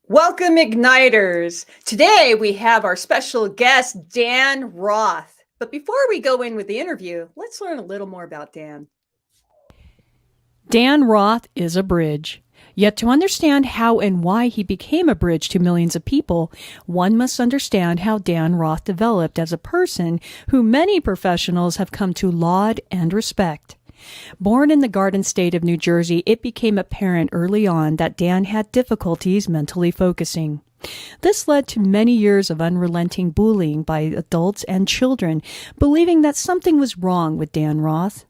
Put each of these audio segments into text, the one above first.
Welcome, Igniters. Today we have our special guest, Dan Roth. But before we go in with the interview, let's learn a little more about Dan. Dan Roth is a bridge. Yet to understand how and why he became a bridge to millions of people, one must understand how Dan Roth developed as a person who many professionals have come to laud and respect. Born in the Garden State of New Jersey, it became apparent early on that Dan had difficulties mentally focusing. This led to many years of unrelenting bullying by adults and children, believing that something was wrong with Dan Roth.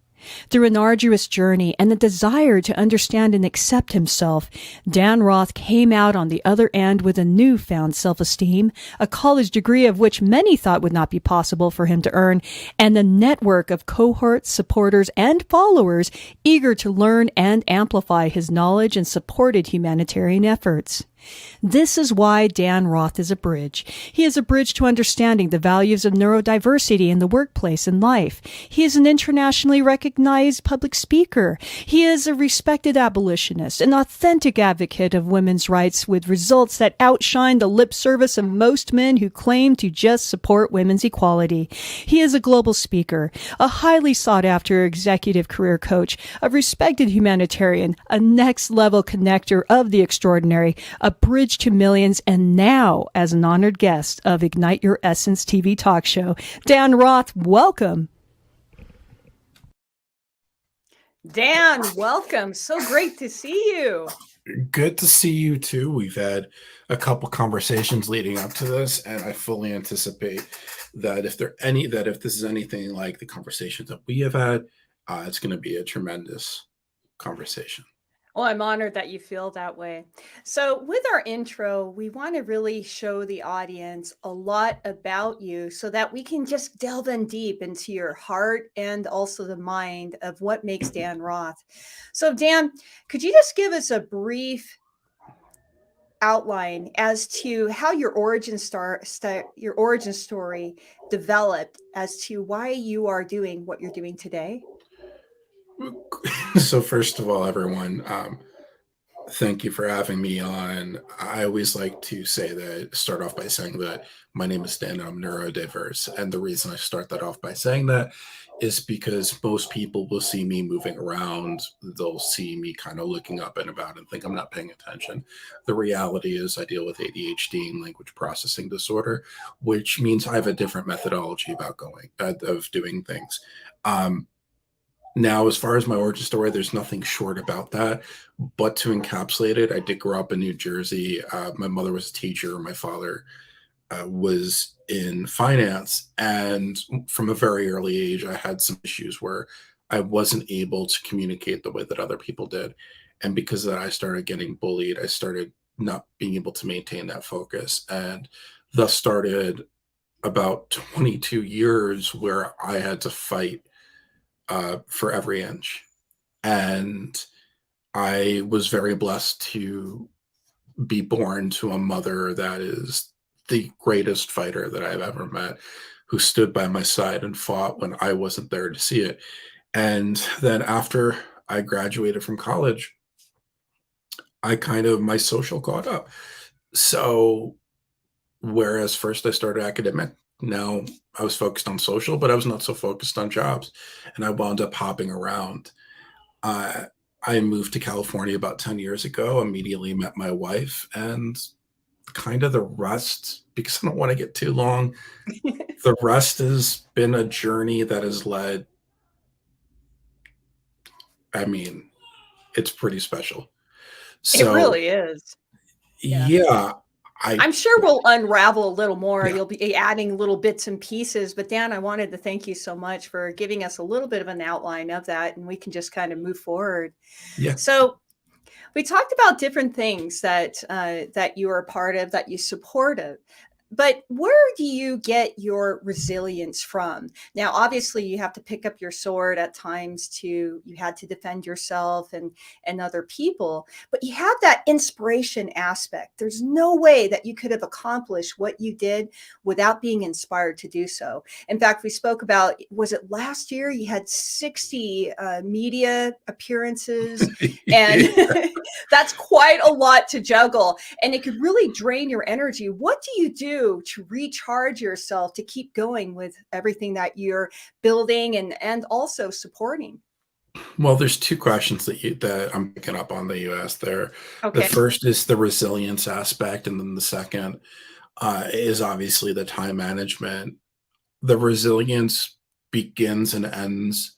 Through an arduous journey and the desire to understand and accept himself, Dan Roth came out on the other end with a newfound self-esteem, a college degree of which many thought would not be possible for him to earn, and a network of cohorts, supporters, and followers eager to learn and amplify his knowledge and supported humanitarian efforts. This is why Dan Roth is a bridge. He is a bridge to understanding the values of neurodiversity in the workplace and life. He is an internationally recognized public speaker. He is a respected abolitionist, an authentic advocate of women's rights with results that outshine the lip service of most men who claim to just support women's equality. He is a global speaker, a highly sought-after executive career coach, a respected humanitarian, a next-level connector of the extraordinary, a bridge to millions, and now as an honored guest of Ignite Your Essence TV talk show. Dan Roth, welcome. Dan, welcome. So great to see you. Good to see you too. We've had a couple conversations leading up to this, and I fully anticipate that if this is anything like the conversations that we have had, it's going to be a tremendous conversation. Well, I'm honored that you feel that way. So, with our intro, we want to really show the audience a lot about you so that we can just delve in deep into your heart and also the mind of what makes Dan Roth. So, Dan, could you just give us a brief outline as to how your origin story developed as to why you are doing what you're doing today? So, first of all, everyone, thank you for having me on. I always like to start off by saying that my name is Dan and I'm neurodiverse. And the reason I start that off by saying that is because most people will see me moving around. They'll see me kind of looking up and about and think I'm not paying attention. The reality is I deal with ADHD and language processing disorder, which means I have a different methodology of doing things. Now, as far as my origin story, there's nothing short about that. But to encapsulate it, I did grow up in New Jersey. My mother was a teacher. My father was in finance. And from a very early age, I had some issues where I wasn't able to communicate the way that other people did. And because of that, I started getting bullied. I started not being able to maintain that focus. And thus started about 22 years where I had to fight for every inch. And I was very blessed to be born to a mother that is the greatest fighter that I've ever met, who stood by my side and fought when I wasn't there to see it. And then after I graduated from college, my social caught up. So, whereas first I started academic, now I was focused on social, but I was not so focused on jobs. And I wound up hopping around. I moved to California about 10 years ago, immediately met my wife, and kind of the rest, because I don't want to get too long, the rest has been a journey that has led, it's pretty special. It So, really is. yeah, I'm sure we'll unravel a little more. Yeah. You'll be adding little bits and pieces. But Dan, I wanted to thank you so much for giving us a little bit of an outline of that, and we can just kind of move forward. Yeah. So we talked about different things that that you are a part of, that you support of. But where do you get your resilience from? Now, obviously, you have to pick up your sword at times you had to defend yourself and other people, but you have that inspiration aspect. There's no way that you could have accomplished what you did without being inspired to do so. In fact, we spoke about, was it last year? You had 60 media appearances, and that's quite a lot to juggle, and it could really drain your energy. What do you do to recharge yourself to keep going with everything that you're building and also supporting? Well, there's two questions that I'm picking up on that you asked there. The Okay. first is the resilience aspect, and then the second is obviously the time management. The resilience begins and ends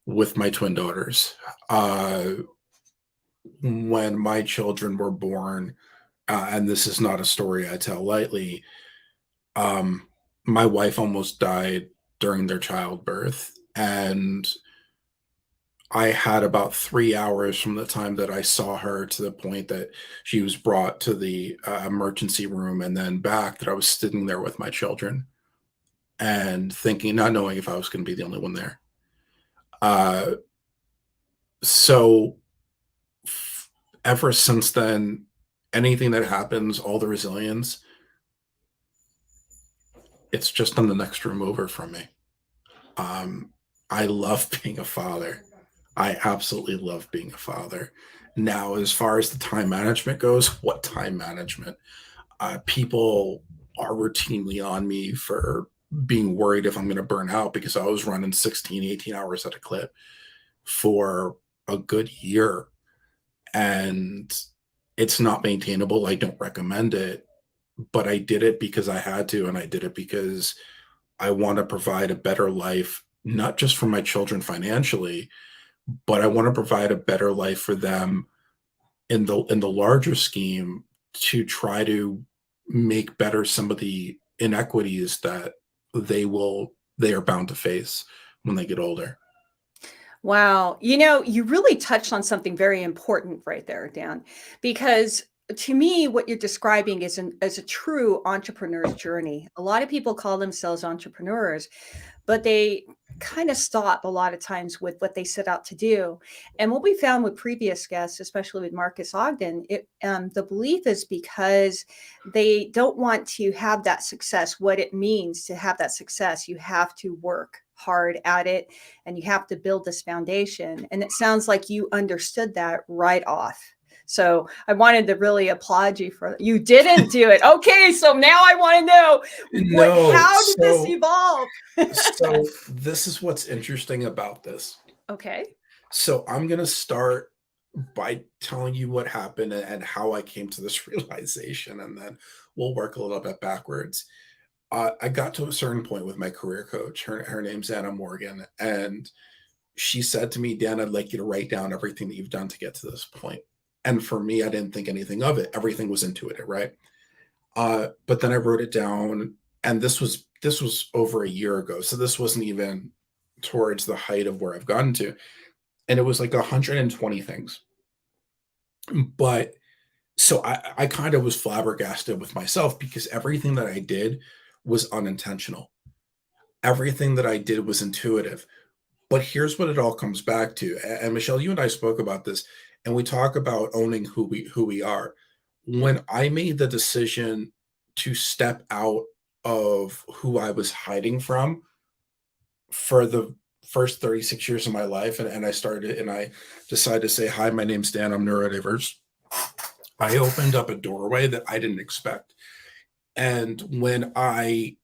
with my twin daughters. When my children were born, and this is not a story I tell lightly, um, my wife almost died during their childbirth, and I had about 3 hours from the time that I saw her to the point that she was brought to the emergency room and then back, that I was sitting there with my children and thinking, not knowing if I was going to be the only one there. Uh, so ever since then, anything that happens, all the resilience, it's just on the next room over from me. Um, I love being a father. I absolutely love being a father. Now, as far as the time management goes, what time management? People are routinely on me for being worried if I'm going to burn out, because I was running 16, 18 hours at a clip for a good year. And it's not maintainable. I don't recommend it, but I did it because I had to. And I did it because I want to provide a better life, not just for my children financially, but I want to provide a better life for them in the larger scheme, to try to make better some of the inequities that they are bound to face when they get older. Wow. You really touched on something very important right there, Dan, because to me, what you're describing is a true entrepreneur's journey. A lot of people call themselves entrepreneurs, but they kind of stop a lot of times with what they set out to do. And what we found with previous guests, especially with Marcus Ogden, the belief is because they don't want to have that success. What it means to have that success, you have to work hard at it and you have to build this foundation. And it sounds like you understood that right off. So I wanted to really applaud you for you didn't do it. Okay, so now I want to know No, how did this evolve? so this is what's interesting about this. Okay. So I'm going to start by telling you what happened and how I came to this realization, and then we'll work a little bit backwards. I got to a certain point with my career coach. Her name's Anna Morgan, and she said to me, Dan, I'd like you to write down everything that you've done to get to this point. And for me, I didn't think anything of it. Everything was intuitive, right? But then I wrote it down, and this was over a year ago, so this wasn't even towards the height of where I've gotten to, and it was like 120 things. But so I kind of was flabbergasted with myself, because everything that I did was unintentional. Everything that I did was intuitive. But here's what it all comes back to. And Michelle, you and I spoke about this, and we talk about owning who we are. When I made the decision to step out of who I was hiding from for the first 36 years of my life, and I decided to say, hi, my name's Dan, I'm neurodiverse. I opened up a doorway that I didn't expect. And when I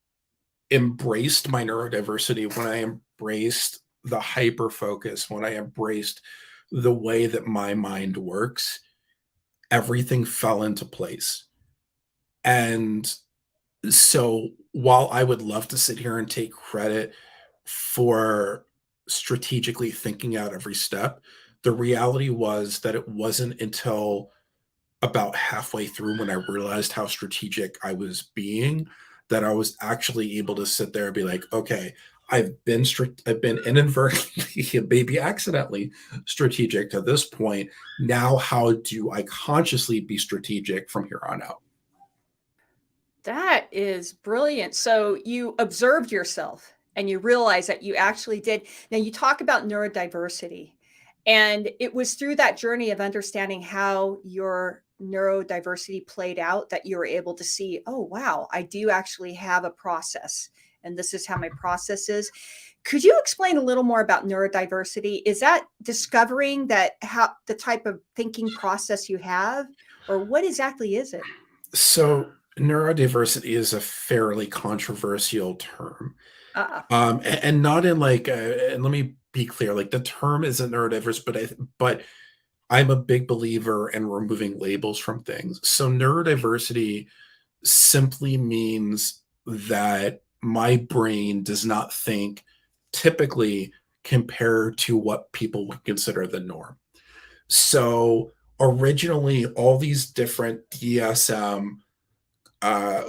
embraced my neurodiversity, when I embraced the hyper focus, when I embraced the way that my mind works, everything fell into place. And so while I would love to sit here and take credit for strategically thinking out every step, the reality was that it wasn't until about halfway through, when I realized how strategic I was being, that I was actually able to sit there and be like, okay, I've been inadvertently, maybe accidentally, strategic to this point. Now, how do I consciously be strategic from here on out? That is brilliant. So you observed yourself and you realized that you actually did. Now you talk about neurodiversity, and it was through that journey of understanding how your neurodiversity played out that you were able to see, oh, wow, I do actually have a process, and this is how my process is. Could you explain a little more about neurodiversity? Is that discovering that how the type of thinking process you have, or what exactly is it? So, neurodiversity is a fairly controversial term. Ah, And not in like, and let me be clear, like the term isn't neurodiverse, but I'm a big believer in removing labels from things. So neurodiversity simply means that my brain does not think typically compared to what people would consider the norm. So originally, all these different DSM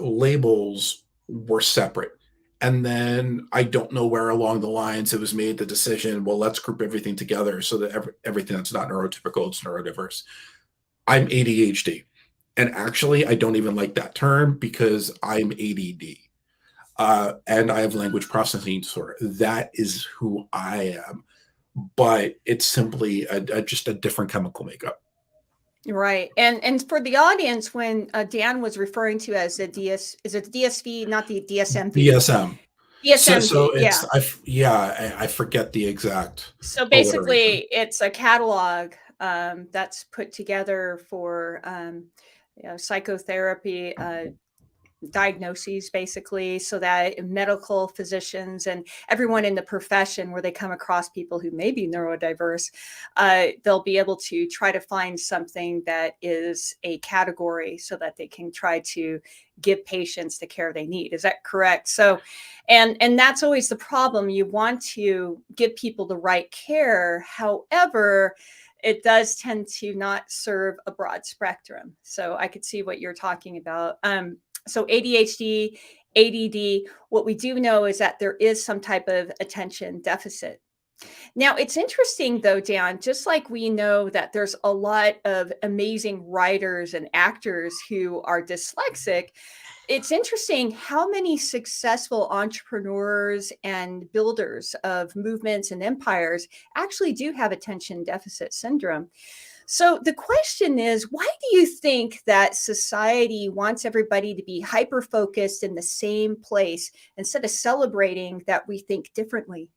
labels were separate. And then I don't know where along the lines it was made the decision, well, let's group everything together so that everything that's not neurotypical, it's neurodiverse. I'm ADHD. And actually, I don't even like that term because I'm ADD. And I have language processing disorder. That is who I am. But it's simply just a different chemical makeup. right. And for the audience, when Dan was referring to as the is it the DSV, not the DSMV? DSM. So DSMV, it's yeah. yeah, I forget the exact So alliteration. basically, it's a catalog that's put together for psychotherapy diagnoses, basically, so that medical physicians and everyone in the profession where they come across people who may be neurodiverse, they'll be able to try to find something that is a category so that they can try to give patients the care they need. Is that correct? So and that's always the problem. You want to give people the right care. However, it does tend to not serve a broad spectrum. So I could see what you're talking about. So ADHD, ADD, what we do know is that there is some type of attention deficit. Now, it's interesting though, Dan, just like we know that there's a lot of amazing writers and actors who are dyslexic, it's interesting how many successful entrepreneurs and builders of movements and empires actually do have attention deficit syndrome. So the question is, why do you think that society wants everybody to be hyper focused in the same place instead of celebrating that we think differently?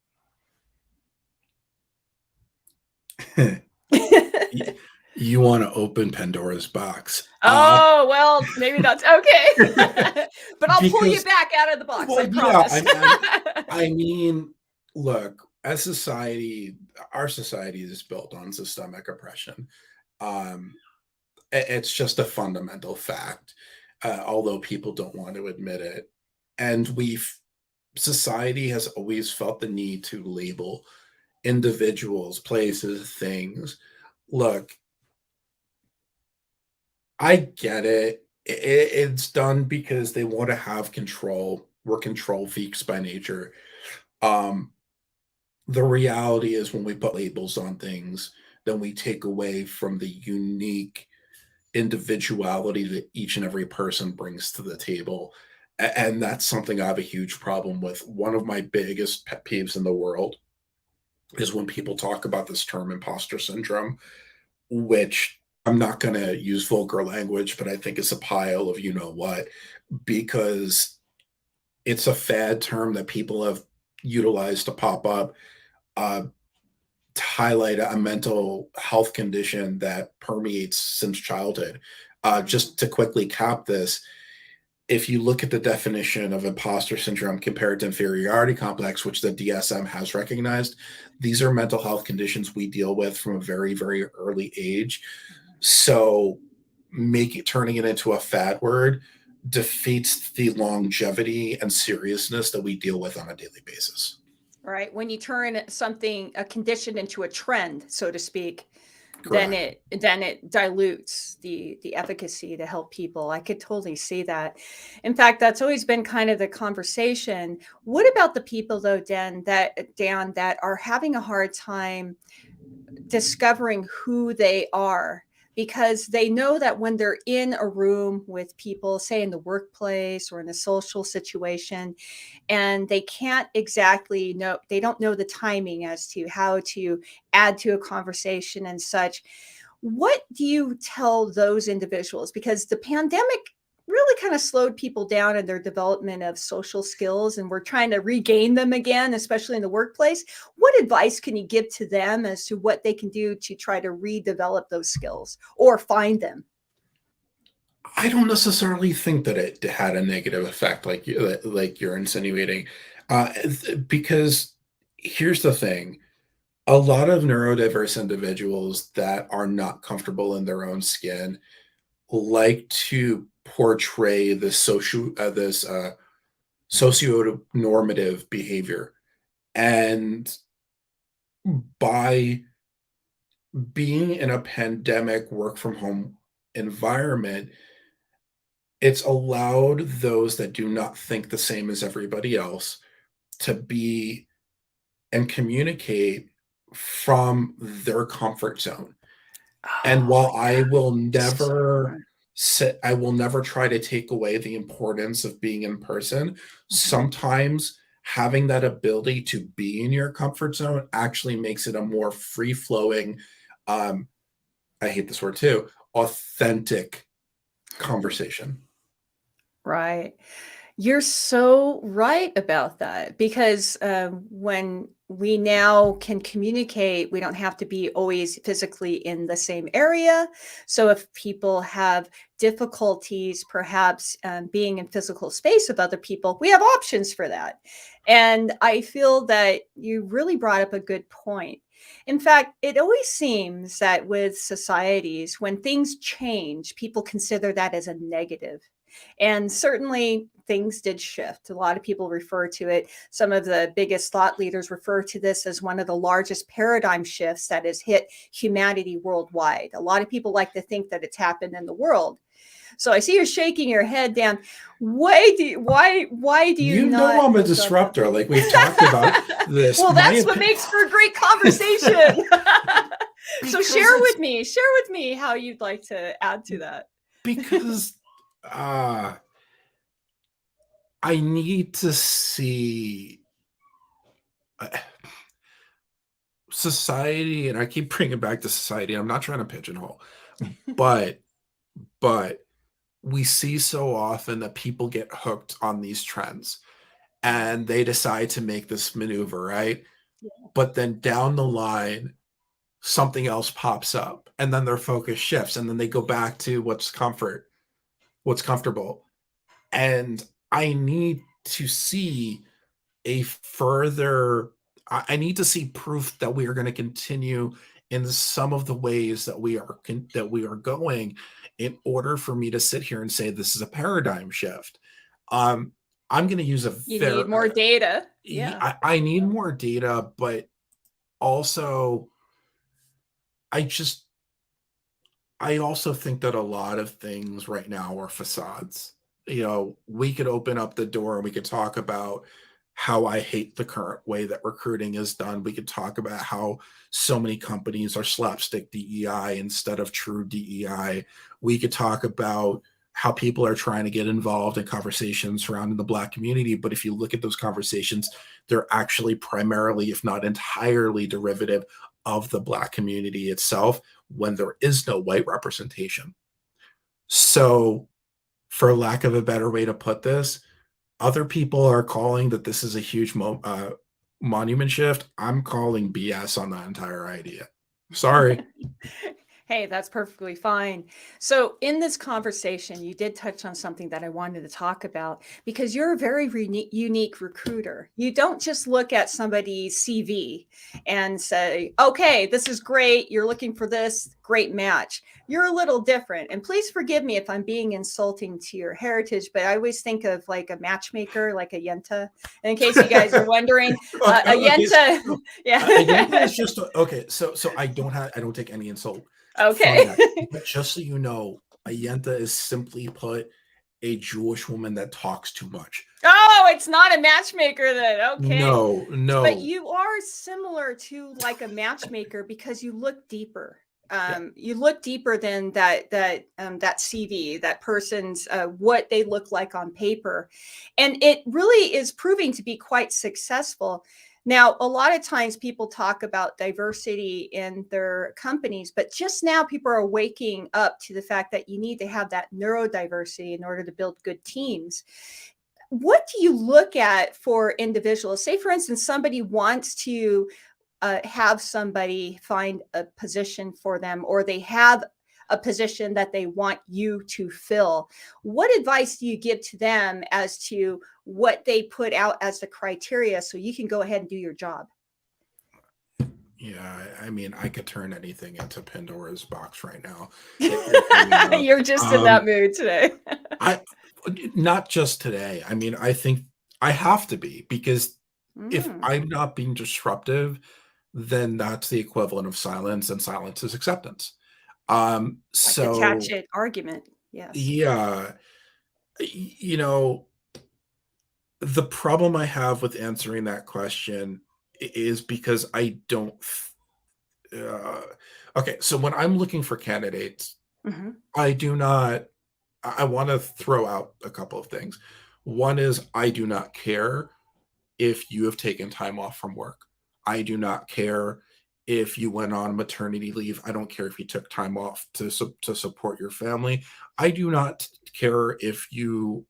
You want to open Pandora's box. Oh, well, maybe that's okay. But I'll pull you Because, back out of the box, well, I yeah, promise. I mean, look, as society, our society is built on systemic oppression. Um, it's just a fundamental fact, although people don't want to admit it. And society has always felt the need to label individuals, places, things. Look, I get it. It's done because they want to have control. We're control freaks by nature. Um, the reality is when we put labels on things, then we take away from the unique individuality that each and every person brings to the table. And that's something I have a huge problem with. One of my biggest pet peeves in the world is when people talk about this term imposter syndrome, which I'm not going to use vulgar language, but I think it's a pile of you know what, because it's a fad term that people have utilized to pop up, uh, to highlight a mental health condition that permeates since childhood. Mm, Just to quickly cap this, if you look at the definition of imposter syndrome compared to inferiority complex, which the DSM has recognized, these are mental health conditions we deal with from a very, very early age. So turning it into a fad word defeats the longevity and seriousness that we deal with on a daily basis. right. When you turn something, a condition into a trend, so to speak, Correct. then it dilutes the efficacy to help people. I could totally see that. In fact, that's always been kind of the conversation. What about the people though, Dan, that are having a hard time discovering who they are? because they know that when they're in a room with people, say in the workplace or in a social situation, and they can't exactly know, they don't know the timing as to how to add to a conversation and such. What do you tell those individuals? Because the pandemic really kind of slowed people down in their development of social skills, and we're trying to regain them again, especially in the workplace. What advice can you give to them as to what they can do to try to redevelop those skills or find them? I don't necessarily think that it had a negative effect like you're insinuating, because here's the thing: a lot of neurodiverse individuals that are not comfortable in their own skin like to portray this socio-normative behavior, and by being in a pandemic work from home environment, it's allowed those that do not think the same as everybody else to be and communicate from their comfort zone. And Oh, while I will so never I will never try to take away the importance of being in person, mhm. sometimes having that ability to be in your comfort zone actually makes it a more free flowing, um, I hate this word too, authentic conversation. Right. You're so right about that, because when we now can communicate, we don't have to be always physically in the same area. So if people have difficulties, perhaps being in physical space with other people, we have options for that. And I feel that you really brought up a good point. In fact, it always seems that with societies, when things change, people consider that as a negative. And certainly things did shift. A lot of people refer to it. Some of the biggest thought leaders refer to this as one of the largest paradigm shifts that has hit humanity worldwide. A lot of people like to think that it's happened in the world. So I see you're shaking your head, Dan. Why do you You know not I'm a feel so about disruptor. Like we've talked about that? this. Well, that's what makes for a great conversation. So Because it's share with me how you'd like to add to that. because uh I need to see uh, society, and I keep bringing back to society. I'm not trying to pigeonhole, but but we see so often that people get hooked on these trends and they decide to make this maneuver, right? But then down the line, something else pops up and then their focus shifts and then they go back to what's comfortable. And I need to see a further I need to see proof that we are going to continue in some of the ways that we are going in order for me to sit here and say this is a paradigm shift. Um, I'm going to use a You very need more data. Yeah. I need more data, but also I just I also think that a lot of things right now are facades. You know, we could open up the door and we could talk about how I hate the current way that recruiting is done. We could talk about how so many companies are slapstick DEI instead of true DEI. We could talk about how people are trying to get involved in conversations surrounding the Black community. But if you look at those conversations, they're actually primarily, if not entirely, derivative of the Black community itself when there is no white representation. So, for lack of a better way to put this, other people are calling that this is a huge monument shift. I'm calling BS on that entire idea. Sorry. Hey, that's perfectly fine. So, in this conversation, you did touch on something that I wanted to talk about, because you're a very unique recruiter. You don't just look at somebody's CV and say, okay, this is great. You're looking for this great match. You're a little different. And please forgive me if I'm being insulting to your heritage, but I always think of like a matchmaker, like a yenta. And in case you guys are wondering, a Okay, yenta, Yenta yeah. is just okay. So I don't take any insult from Okay. that. But just so you know, a Yenta is simply put a Jewish woman that talks too much. Oh, it's not a matchmaker then. Okay. No, But no. you are similar to like a matchmaker because you look deeper. Yeah. You look deeper than that CV, that person's what they look like on paper, and it really is proving to be quite successful. Now, a lot of times people talk about diversity in their companies, but just now people are waking up to the fact that you need to have that neurodiversity in order to build good teams. What do you look at for individuals? Say, for instance, somebody wants to have somebody find a position for them, or they have a position that they want you to fill. What advice do you give to them as to what they put out as the criteria so you can go ahead and do your job? Yeah, I mean, I could turn anything into Pandora's box right now. It really up. You're just in that mood today. I not just today. I mean, I think I have to be because if Mm, I'm not being disruptive, then that's the equivalent of silence, and silence is acceptance. like the So Tatchet argument. Yes. yeah, you know, the problem I have with answering that question is because I don't. Uh, okay, so when I'm looking for candidates, Hmm. I do not. I want to throw out a couple of things. One is I do not care if you have taken time off from work. I do not care if you went on maternity leave. I don't care if you took time off to support your family. I do not care if you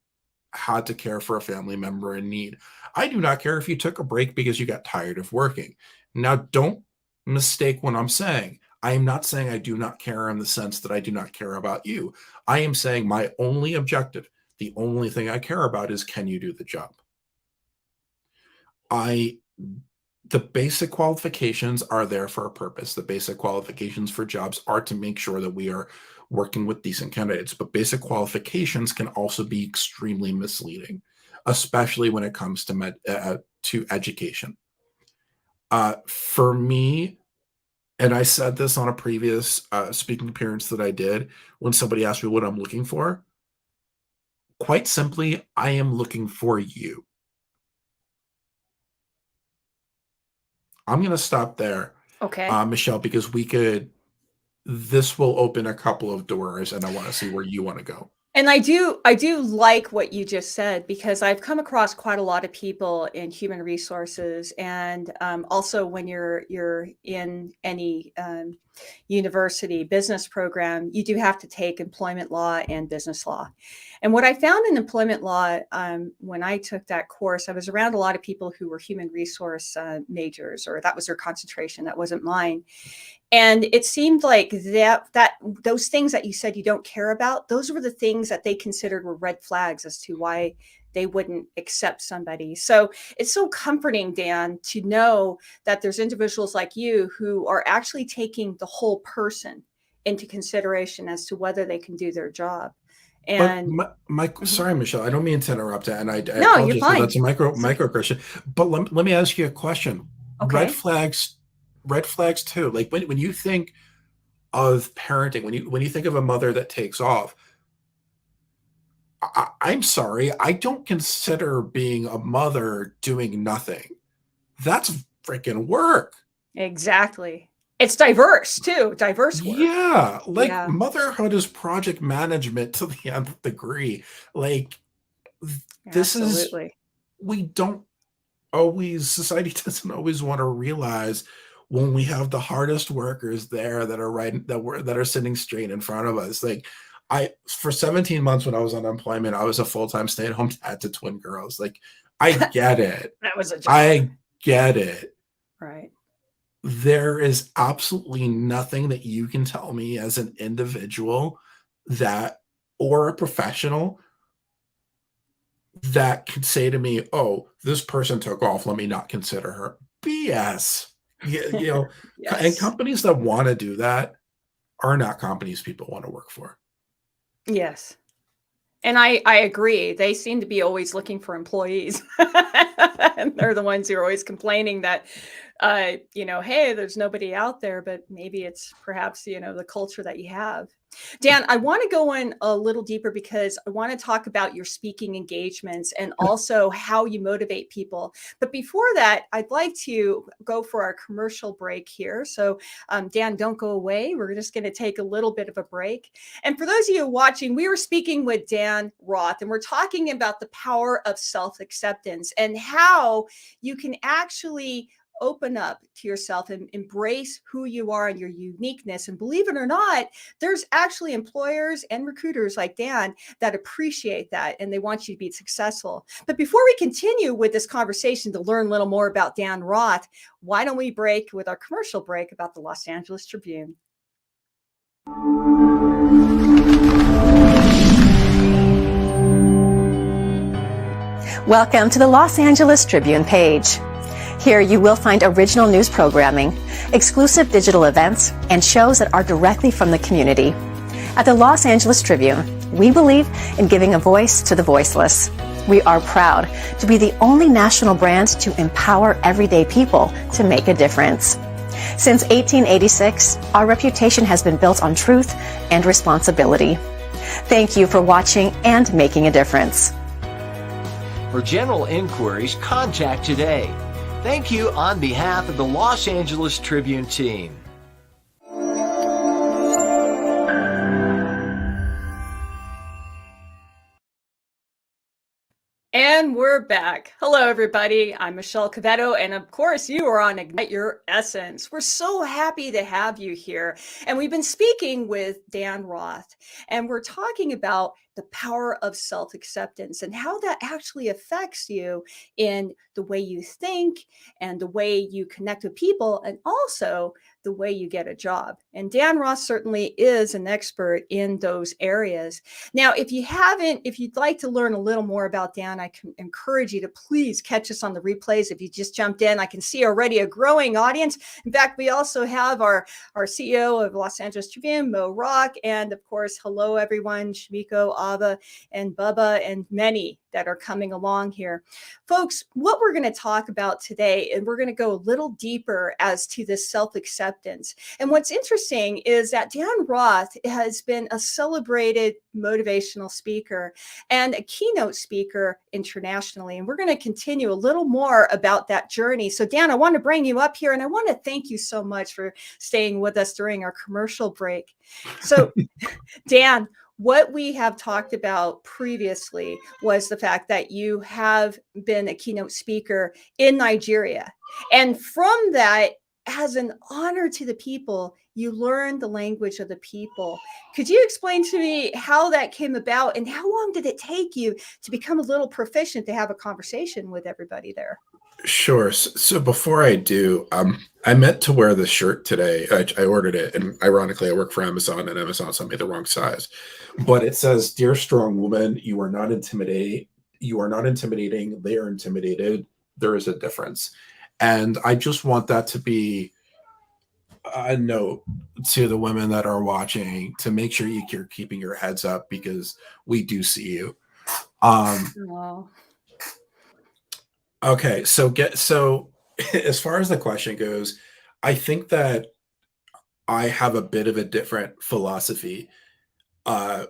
had to care for a family member in need. I do not care if you took a break because you got tired of working. Now, don't mistake what I'm saying. I am not saying I do not care in the sense that I do not care about you. I am saying my only objective, the only thing I care about is can you do the job? I the basic qualifications are there for a purpose. The basic qualifications for jobs are to make sure that we are working with decent candidates, but basic qualifications can also be extremely misleading, especially when it comes to education. For me, and I said this on a previous speaking appearance that I did when somebody asked me what I'm looking for. Quite simply, I am looking for you. I'm going to stop there, Okay. Michelle, because this will open a couple of doors, and I want to see where you want to go. And I do like what you just said, because I've come across quite a lot of people in human resources, and also when you're in any university business program, you do have to take employment law and business law. And what I found in employment law, when I took that course, I was around a lot of people who were human resource majors, or that was their concentration. That wasn't mine. And it seemed like that those things that you said you don't care about, those were the things that they considered were red flags as to why they wouldn't accept somebody. So it's so comforting, Dan, to know that there's individuals like you who are actually taking the whole person into consideration as to whether they can do their job. But And mhm. sorry, Michelle, I don't mean to interrupt, and I No, you're apologize. So fine. that's a It's okay. micro question. But let me ask you a question. Red Okay. flags, red flags too. Like when you think of parenting, when you think of a mother that takes off, I'm sorry, I don't consider being a mother doing nothing. That's freaking work. Exactly. It's diverse too, diverse work. Yeah, like Yeah, motherhood is project management to the nth degree. Like this is absolutely. we don't always society doesn't always want to realize when we have the hardest workers there that are right that are sitting straight in front of us. Like I for 17 months when I was on unemployment, I was a full-time stay-at-home dad to twin girls. Like I get it. That was a job. I get it. Right. There is absolutely nothing that you can tell me as an individual that or a professional that could say to me, "Oh, this person took off. Let me not consider her." BS. And Yes. companies that want to do that are not companies people want to work for. Yes. And I agree. They seem to be always looking for employees. And they're the ones who are always complaining that hey, there's nobody out there, but maybe it's perhaps, the culture that you have. Dan, I want to go in a little deeper because I want to talk about your speaking engagements and also how you motivate people. But before that, I'd like to go for our commercial break here. So, Dan, don't go away. We're just going to take a little bit of a break. And for those of you watching, we were speaking with Dan Roth, and we're talking about the power of self acceptance and how you can actually open up to yourself and embrace who you are and your uniqueness. And believe it or not, there's actually employers and recruiters like Dan that appreciate that and they want you to be successful. But before we continue with this conversation to learn a little more about Dan Roth, why don't we break with our commercial break about the Los Angeles Tribune? Welcome to the Los Angeles Tribune page. Here you will find original news programming, exclusive digital events, and shows that are directly from the community. At the Los Angeles Tribune, we believe in giving a voice to the voiceless. We are proud to be the only national brand to empower everyday people to make a difference. Since 1886, our reputation has been built on truth and responsibility. Thank you for watching and making a difference. For general inquiries, contact today. Thank you on behalf of the Los Angeles Tribune team. And we're back. Hello, everybody. I'm Michelle Quevedo, and of course, you are on Ignite Your Essence. We're so happy to have you here. And we've been speaking with Dan Roth, and we're talking about the power of self-acceptance and how that actually affects you in the way you think and the way you connect with people, and also the way you get a job. And Dan Roth certainly is an expert in those areas. Now, if you'd like to learn a little more about Dan, I can encourage you to please catch us on the replays. If you just jumped in, I can see already a growing audience. In fact, we also have our CEO of Los Angeles Tribune, Mo Rock, and of course, hello everyone, Shmiko, Ava, and Bubba, and many that are coming along here. Folks, what we're going to talk about today, and we're going to go a little deeper as to this self-acceptance. And what's interesting is that Dan Roth has been a celebrated motivational speaker and a keynote speaker internationally. And we're going to continue a little more about that journey. So Dan, I want to bring you up here, and I want to thank you so much for staying with us during our commercial break. So Dan, what we have talked about previously was the fact that you have been a keynote speaker in Nigeria. And from that, as an honor to the people, you learned the language of the people. Could you explain to me how that came about and how long did it take you to become a little proficient to have a conversation with everybody there? Sure. So before I do, I meant to wear this shirt today. I ordered it, and ironically, I work for Amazon, and Amazon sent me the wrong size. But it says, "Dear strong woman, you are not intimidating. You are not intimidating. They are intimidated. There is a difference." And I just want that to be a note to the women that are watching to make sure you're keeping your heads up because we do see you. Oh. Okay, so as far as the question goes, I think that I have a bit of a different philosophy. Uh,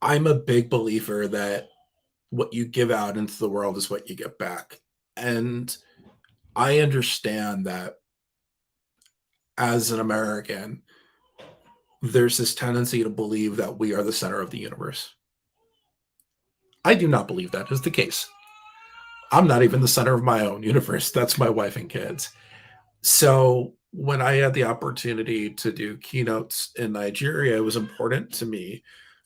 I'm a big believer that what you give out into the world is what you get back. And I understand that as an American, there's this tendency to believe that we are the center of the universe. I do not believe that is the case. I'm not even the center of my own universe. That's my wife and kids. So when I had the opportunity to do keynotes in Nigeria, it was important to me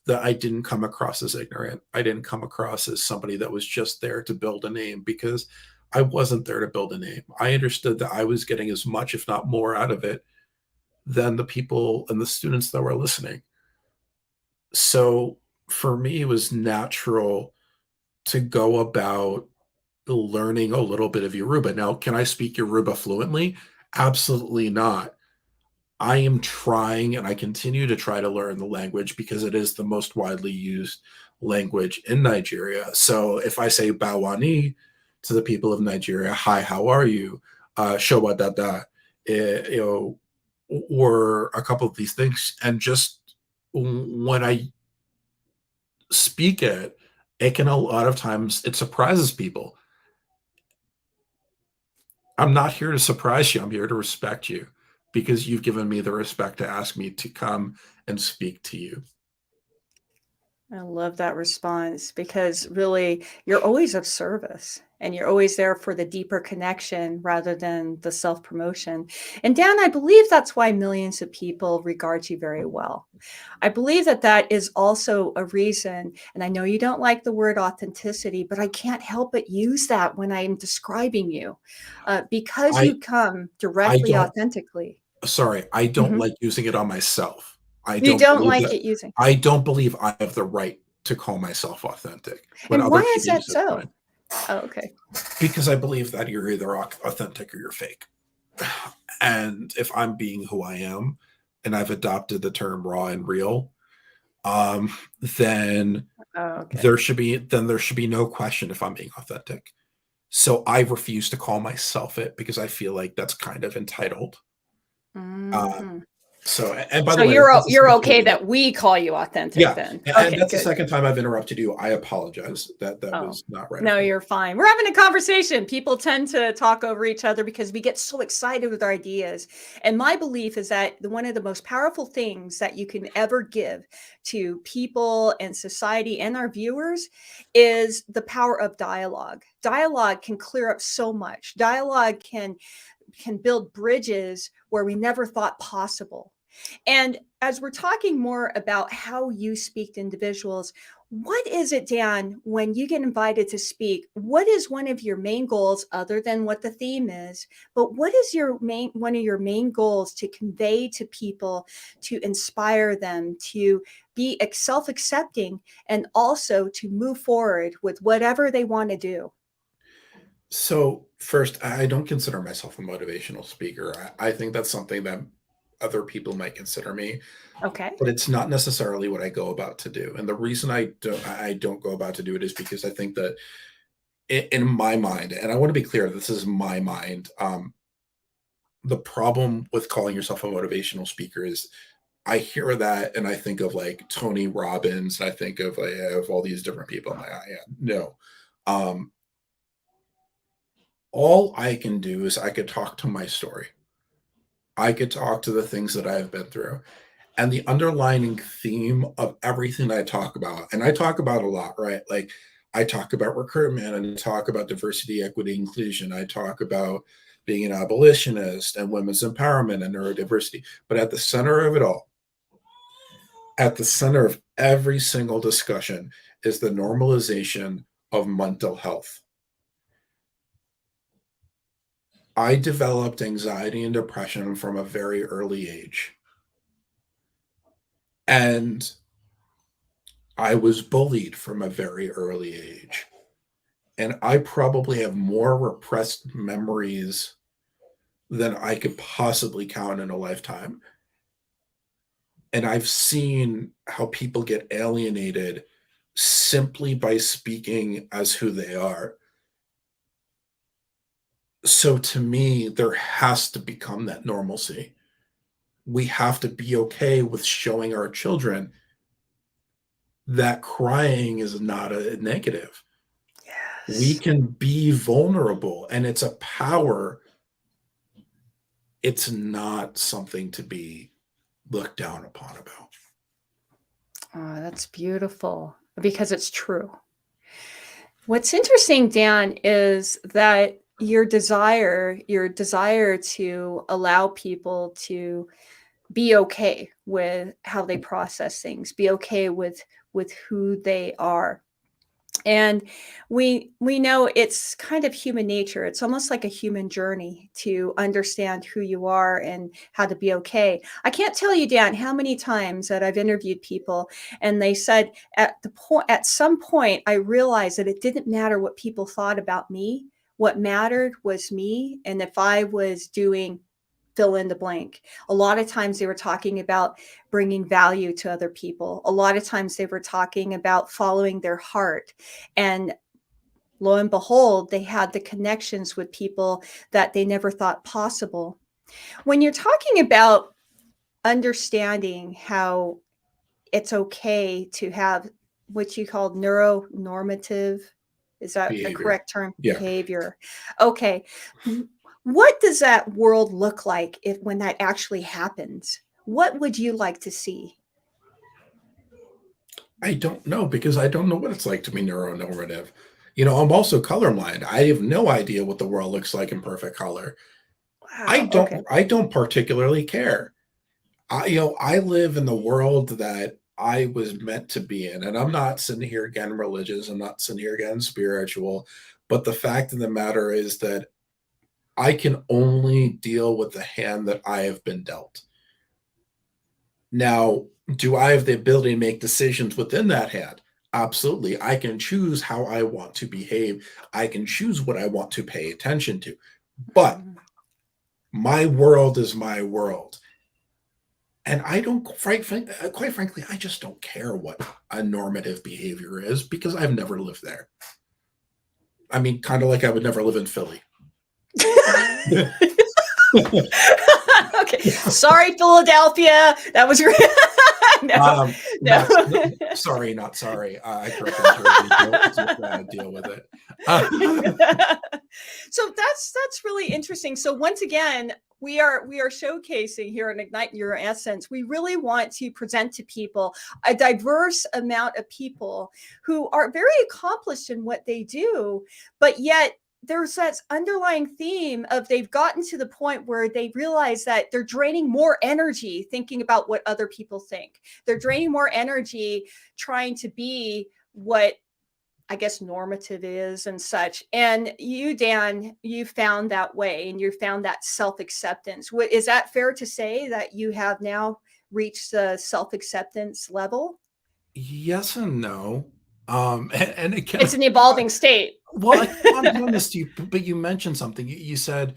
that I didn't come across as ignorant. I didn't come across as somebody that was just there to build a name, because I wasn't there to build a name. I understood that I was getting as much, if not more, out of it than the people and the students that were listening. So for me, it was natural to go about learning a little bit of Yoruba. Now, can I speak Yoruba fluently? Absolutely not. I am trying, and I continue to try to learn the language because it is the most widely used language in Nigeria. So if I say Bawani to the people of Nigeria, hi, how are you? show what that you know, or a couple of these things. And just when I speak it can a lot of times it surprises people. I'm not here to surprise you. I'm here to respect you because you've given me the respect to ask me to come and speak to you. I love that response because really you're always of service and you're always there for the deeper connection rather than the self promotion. And Dan, I believe that's why millions of people regard you very well. I believe that that is also a reason. And I know you don't like the word authenticity, but I can't help but use that when I'm describing you because I you come I directly, don't authentically. sorry, I don't Mhm. like using it on myself. I You don't don't believe like that it using. I don't believe I have the right to call myself authentic. When And other why is people that use it, fine. so? Oh, okay. Because I believe that you're either authentic or you're fake. And if I'm being who I am, and I've adopted the term raw and real, then Oh, okay. there should be no question if I'm being authentic. So I refuse to call myself it because I feel like that's kind of entitled. Um, Mhm. so, and by So the way, that's the you're second time okay I've that we call you authentic yeah, then? and Okay, that's the good. second time I've interrupted you. I apologize. That Oh, was not right of no, me. you're fine. We're having a conversation. People tend to talk over each other because we get so excited with our ideas. And my belief is that one of the most powerful things that you can ever give to people and society and our viewers is the power of dialogue. Dialogue can clear up so much. Dialogue can build bridges where we never thought possible. And as we're talking more about how you speak to individuals, what is it, Dan, when you get invited to speak? What is one of your main goals, other than what the theme is? But what is your main one of your main goals to convey to people to inspire them to be self-accepting and also to move forward with whatever they want to do? So first, I don't consider myself a motivational speaker. I think that's something that other people might consider me, Okay. but it's not necessarily what I go about to do. And the reason I don't go about to do it is because I think that in my mind, and I want to be clear, this is my mind. The problem with calling yourself a motivational speaker is I hear that and I think of like Tony Robbins, and I think of like of all these different people. I'm like, oh, yeah, no. Um, all I can do is I could talk to my story. I could talk to the things that I've been through. And the underlining theme of everything I talk about, and I talk about a lot, right? Like I talk about recruitment and I talk about diversity, equity, inclusion. I talk about being an abolitionist and women's empowerment and neurodiversity. But at the center of it all, at the center of every single discussion is the normalization of mental health. I developed anxiety and depression from a very early age. And I was bullied from a very early age. And I probably have more repressed memories than I could possibly count in a lifetime. And I've seen how people get alienated simply by speaking as who they are. So to me, there has to become that normalcy. We have to be okay with showing our children that crying is not a negative. We Yes. can be vulnerable, and it's a power. It's not something to be looked down upon about. Oh, that's beautiful because it's true. What's interesting, Dan, is that your desire to allow people to be okay with how they process things, be okay with who they are. And we know it's kind of human nature. It's almost like a human journey to understand who you are and how to be okay. I can't tell you, Dan, how many times that I've interviewed people and they said at some point I realized that it didn't matter what people thought about me. What mattered was me, and if I was doing fill in the blank. A lot of times they were talking about bringing value to other people. A lot of times they were talking about following their heart. And lo and behold, they had the connections with people that they never thought possible. When you're talking about understanding how it's okay to have what you call neuronormative, is that a Behavior. correct term? Yeah. Behavior. Okay. What does that world look like if when that actually happens? What would you like to see? I don't know, because I don't know what it's like to be neuronormative. I'm also colorblind. I have no idea what the world looks like in perfect color. I Wow. don't Okay. I don't particularly care. I live in the world that I was meant to be in. And I'm not sitting here getting religious. I'm not sitting here getting spiritual. But the fact of the matter is that I can only deal with the hand that I have been dealt. Now, do I have the ability to make decisions within that hand? Absolutely. I can choose how I want to behave. I can choose what I want to pay attention to. But Mhm. my world is my world. And I don't, quite frankly, I just don't care what a normative behavior is, because I've never lived there. I mean, kind of like I would never live in Philly. Okay. Sorry, Philadelphia. That was no, no. Sorry, not sorry. I grew up in Jersey. Deal with it. So that's really interesting. So once again, we are showcasing here in Ignite Your Essence. We really want to present to people a diverse amount of people who are very accomplished in what they do, but yet there's that underlying theme of they've gotten to the point where they realize that they're draining more energy thinking about what other people think. They're draining more energy trying to be what I guess normative is and such. And you, Dan, you found that way and you found that self-acceptance. Is that fair to say that you have now reached the self-acceptance level? Yes and no. And again, It's an evolving state. well, I want to be honest, but you mentioned something. You said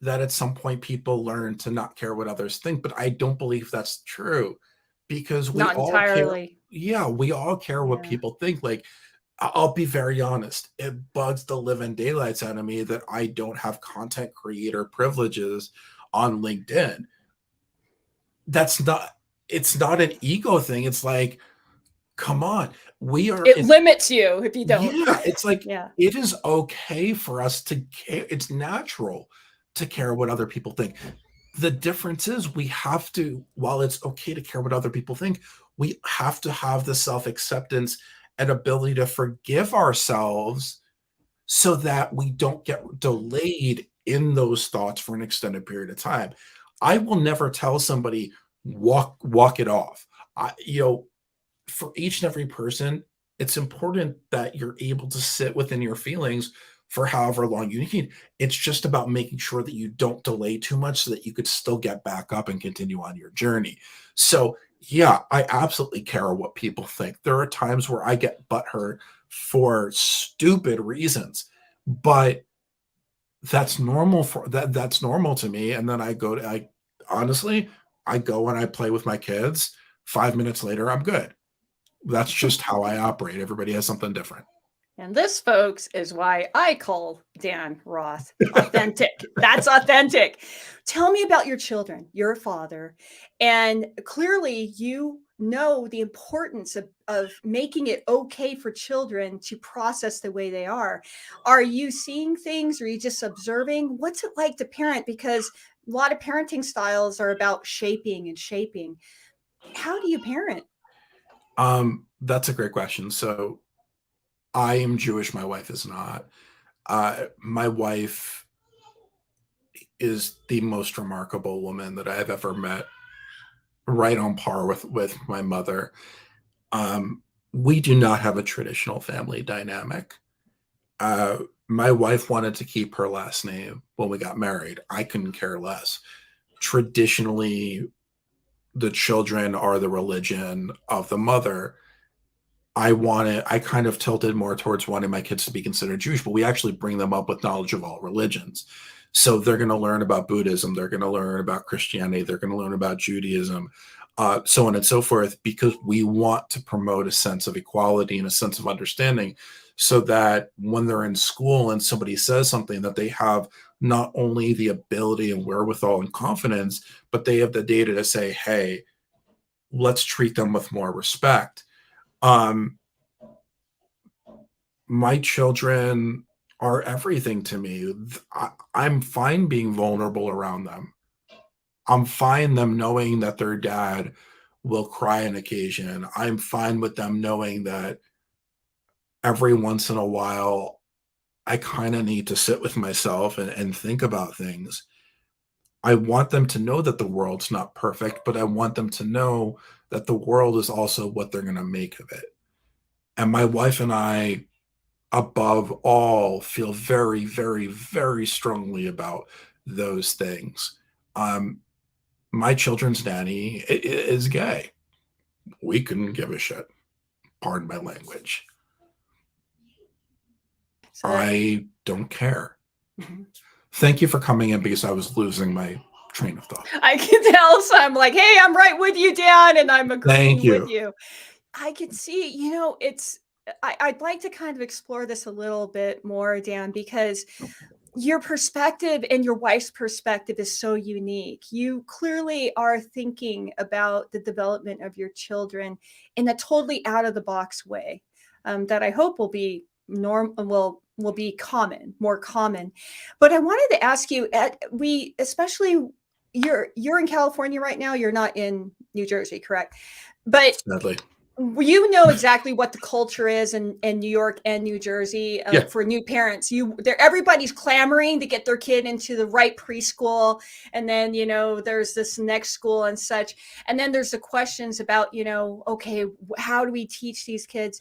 that at some point people learn to not care what others think, but I don't believe that's true, because we Not all care. entirely. Yeah, we all care what Yeah. people think. Like, I'll be very honest. It bugs the living daylights out of me that I don't have content creator privileges on LinkedIn. That's not, it's not an ego thing. It's like, come on. It limits you if you don't. Yeah, it's like, Yeah. it is okay for us to care. It's natural to care what other people think. The difference is we have to, while it's okay to care what other people think, we have to have the self-acceptance and ability to forgive ourselves so that we don't get delayed in those thoughts for an extended period of time. I will never tell somebody walk it off. For each and every person, it's important that you're able to sit within your feelings for however long you need. It's just about making sure that you don't delay too much so that you could still get back up and continue on your journey. So, yeah, I absolutely care what people think. There are times where I get butthurt for stupid reasons, but that's normal that's normal to me. And then honestly, I go and I play with my kids. 5 minutes later, I'm good. That's just how I operate. Everybody has something different. And this, folks, is why I call Dan Roth authentic. That's authentic. Tell me about your children. You're a father, and clearly you know the importance of making it okay for children to process the way they are. Are you seeing things? Or are you just observing? What's it like to parent? Because a lot of parenting styles are about shaping and shaping. How do you parent? That's a great question. So I am Jewish. My wife is not. My wife is the most remarkable woman that I've ever met, right on par with my mother. We do not have a traditional family dynamic. My wife wanted to keep her last name when we got married. I couldn't care less. Traditionally, the children are the religion of the mother. I kind of tilted more towards wanting my kids to be considered Jewish, but we actually bring them up with knowledge of all religions. So they're going to learn about Buddhism. They're going to learn about Christianity. They're going to learn about Judaism. so on and so forth, because we want to promote a sense of equality and a sense of understanding, so that when they're in school and somebody says something, that they have not only the ability and wherewithal and confidence, but they have the data to say, hey, let's treat them with more respect. Um, my children are everything to me. I'm fine being vulnerable around them. I'm fine them knowing that their dad will cry on occasion. I'm fine with them knowing that every once in a while I kind of need to sit with myself and think about things. I want them to know that the world's not perfect, but I want them to know that the world is also what they're going to make of it. And my wife and I, above all, feel very, very, very strongly about those things. Um, my children's nanny is gay. We couldn't give a shit. Pardon my language. So that, I don't care. Mhm. Thank you for coming in, because I was losing my train of thought. I can tell. So I'm like, hey, I'm right with you, Dan, and I'm Thank agreeing with you. you. I could see, it's, I'd like to kind of explore this a little bit more, Dan, because your perspective and your wife's perspective is so unique. You clearly are thinking about the development of your children in a totally out of the box way, that I hope will be will be more common. But I wanted to ask you, we especially you're in California right now. You're not in New Jersey, correct? But Sadly. you know exactly what the culture is in New York and New Jersey, Yeah. for new parents. Everybody's clamoring to get their kid into the right preschool, and then there's this next school and such, and then there's the questions about okay, how do we teach these kids?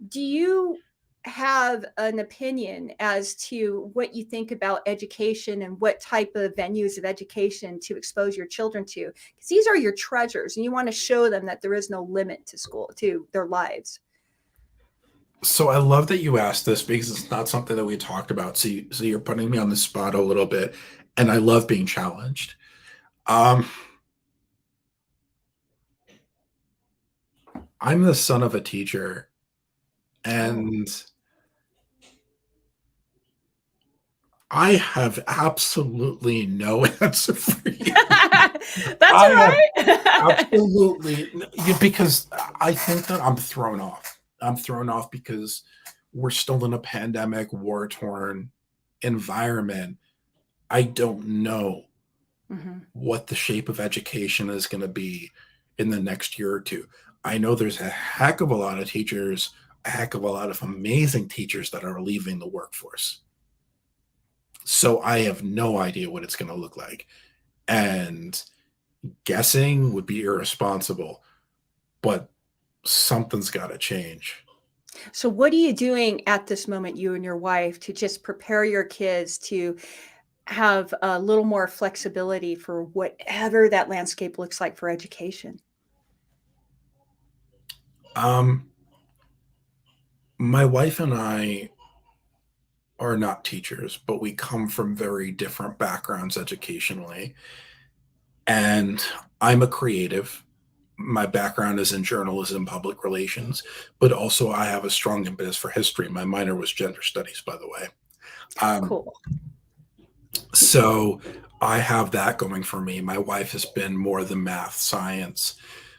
Do you have an opinion as to what you think about education and what type of venues of education to expose your children to? Because these are your treasures and you want to show them that there is no limit to school, to their lives. So I love that you asked this, because it's not something that we talked about. So you're putting me on the spot a little bit, and I love being challenged. Um, I'm the son of a teacher, Oh. and I have absolutely no answer for you. That's I all have right. absolutely, because I think that I'm thrown off. I'm thrown off because we're still in a pandemic, war-torn environment. I don't know Mhm. what the shape of education is going to be in the next year or two. I know there's a heck of a lot of teachers, a heck of a lot of amazing teachers that are leaving the workforce. So I have no idea what it's going to look like. And guessing would be irresponsible, but something's got to change. So what are you doing at this moment, you and your wife, to just prepare your kids to have a little more flexibility for whatever that landscape looks like for education? Um, my wife and I are not teachers, but we come from very different backgrounds educationally. And I'm a creative. My background is in journalism, public relations, but also I have a strong impetus for history. My minor was gender studies, by the way. Um, Cool. so I have that going for me. My wife has been more the math, science.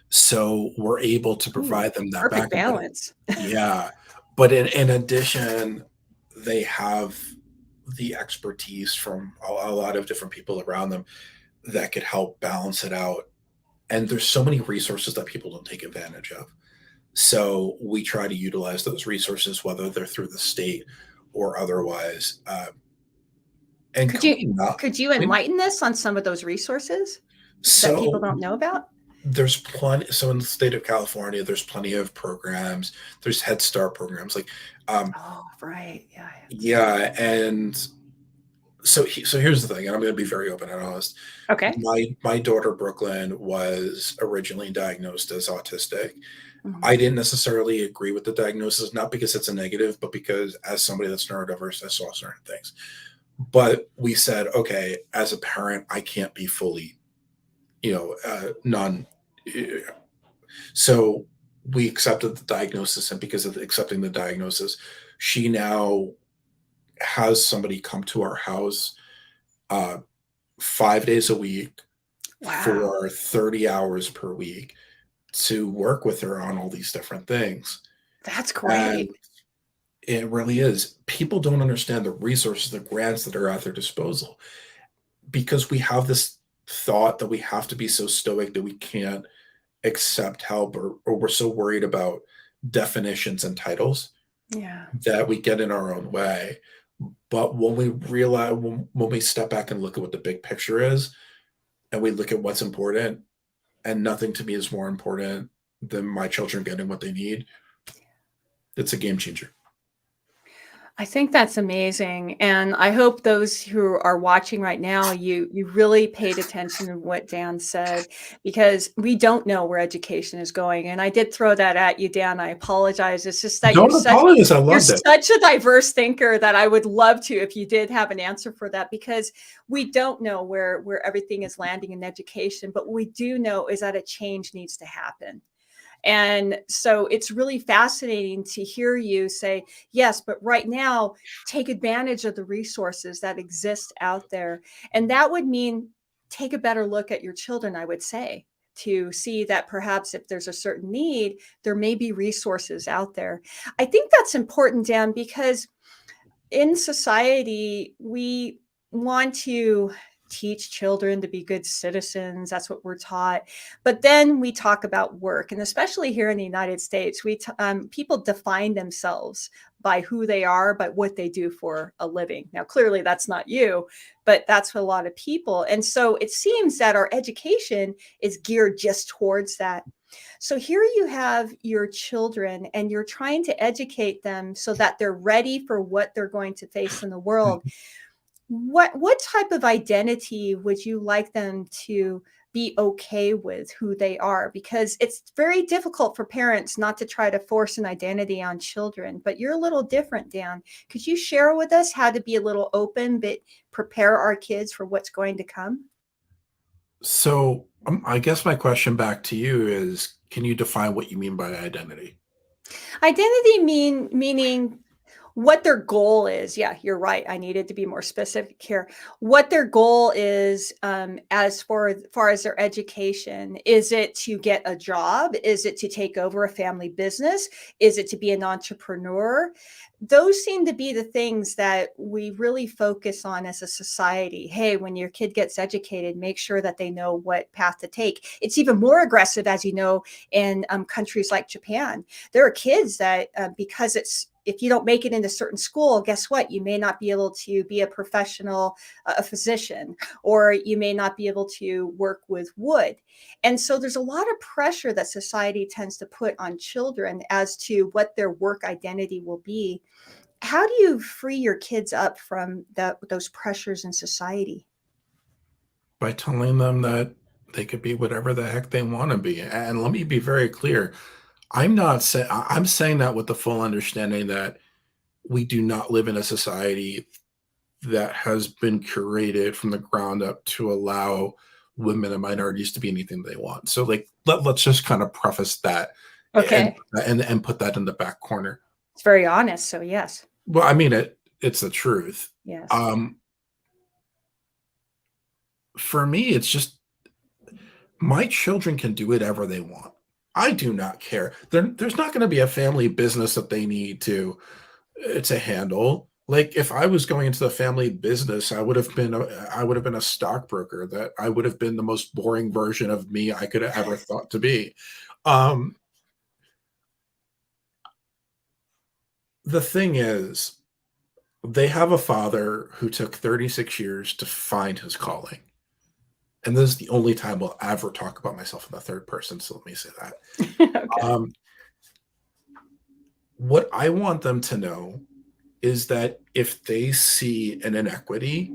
So we're able to Ooh, provide them that perfect background. But balance. yeah, but in addition, they have the expertise from a lot of different people around them that could help balance it out. And there's so many resources that people don't take advantage of. So we try to utilize those resources, whether they're through the state or otherwise. And Could you clean up. could you enlighten us on some of those resources that people So don't know about? there's plenty. So in the state of California, there's plenty of programs. There's Head Start programs. Oh, right. Yeah. Yeah. And so here's the thing, and I'm going to be very open and honest. Okay. My daughter Brooklyn was originally diagnosed as autistic. Mhm. I didn't necessarily agree with the diagnosis, not because it's a negative, but because as somebody that's neurodiverse, I saw certain things. But we said, okay, as a parent, I can't be fully, non So we accepted the diagnosis, and because of accepting the diagnosis, she now has somebody come to our house 5 days a week Wow. for 30 hours per week to work with her on all these different things. That's And great. it really is. People don't understand the resources, the grants that are at their disposal, because we have this thought that we have to be so stoic that we can't accept help, or we're so worried about definitions and titles Yeah. that we get in our own way. But when we realize, when we step back and look at what the big picture is, and we look at what's important, and nothing to me is more important than my children getting what they need, it's a game changer. I think that's amazing, and I hope those who are watching right now, you really paid attention to what Dan said, because we don't know where education is going, and I did throw that at you, Dan. I apologize. It's just that Don't apologize. I you're loved it. such a diverse thinker that I would love to, if you did have an answer for that, because we don't know where everything is landing in education, but what we do know is that a change needs to happen. And so it's really fascinating to hear you say, yes, but right now, take advantage of the resources that exist out there. And that would mean take a better look at your children, I would say, to see that perhaps if there's a certain need, there may be resources out there. I think that's important, Dan, because in society, we want to teach children to be good citizens. That's what we're taught. But then we talk about work, and especially here in the United States, people define themselves by who they are, by what they do for a living. Now, clearly, that's not you, but that's what a lot of people. And so it seems that our education is geared just towards that. So here you have your children, and you're trying to educate them so that they're ready for what they're going to face in the world. What type of identity would you like them to be okay with who they are? Because it's very difficult for parents not to try to force an identity on children, but you're a little different, Dan. Could you share with us how to be a little open, but prepare our kids for what's going to come? So I guess my question back to you is, can you define what you mean by identity? Identity meaning what their goal is. Yeah, you're right. I needed to be more specific here. What their goal is, as far as their education. Is it to get a job? Is it to take over a family business? Is it to be an entrepreneur? Those seem to be the things that we really focus on as a society. Hey, when your kid gets educated, make sure that they know what path to take. It's even more aggressive, as you know, in countries like Japan. There are kids that, because it's if you don't make it into certain school, guess what? You may not be able to be a professional, a physician, or you may not be able to work with wood. And so there's a lot of pressure that society tends to put on children as to what their work identity will be. How do you free your kids up from those pressures in society? By telling them that they could be whatever the heck they want to be. And let me be very clear. I'm not saying, I'm saying that with the full understanding that we do not live in a society that has been curated from the ground up to allow women and minorities to be anything they want. So like let's just kind of preface that, and Okay. and put that in the back corner. It's very honest. So, yes. Well, I mean it's the truth. Yes. Um for me, it's just my children can do whatever they want. I do not care. There's not going to be a family business that they need to handle. Like if I was going into the family business, I would have been a stockbroker. That I would have been the most boring version of me I could have ever thought to be. Um, the thing is, they have a father who took 36 years to find his calling. And this is the only time we'll ever talk about myself in the third person. So let me say that. Okay. Um, what I want them to know is that if they see an inequity,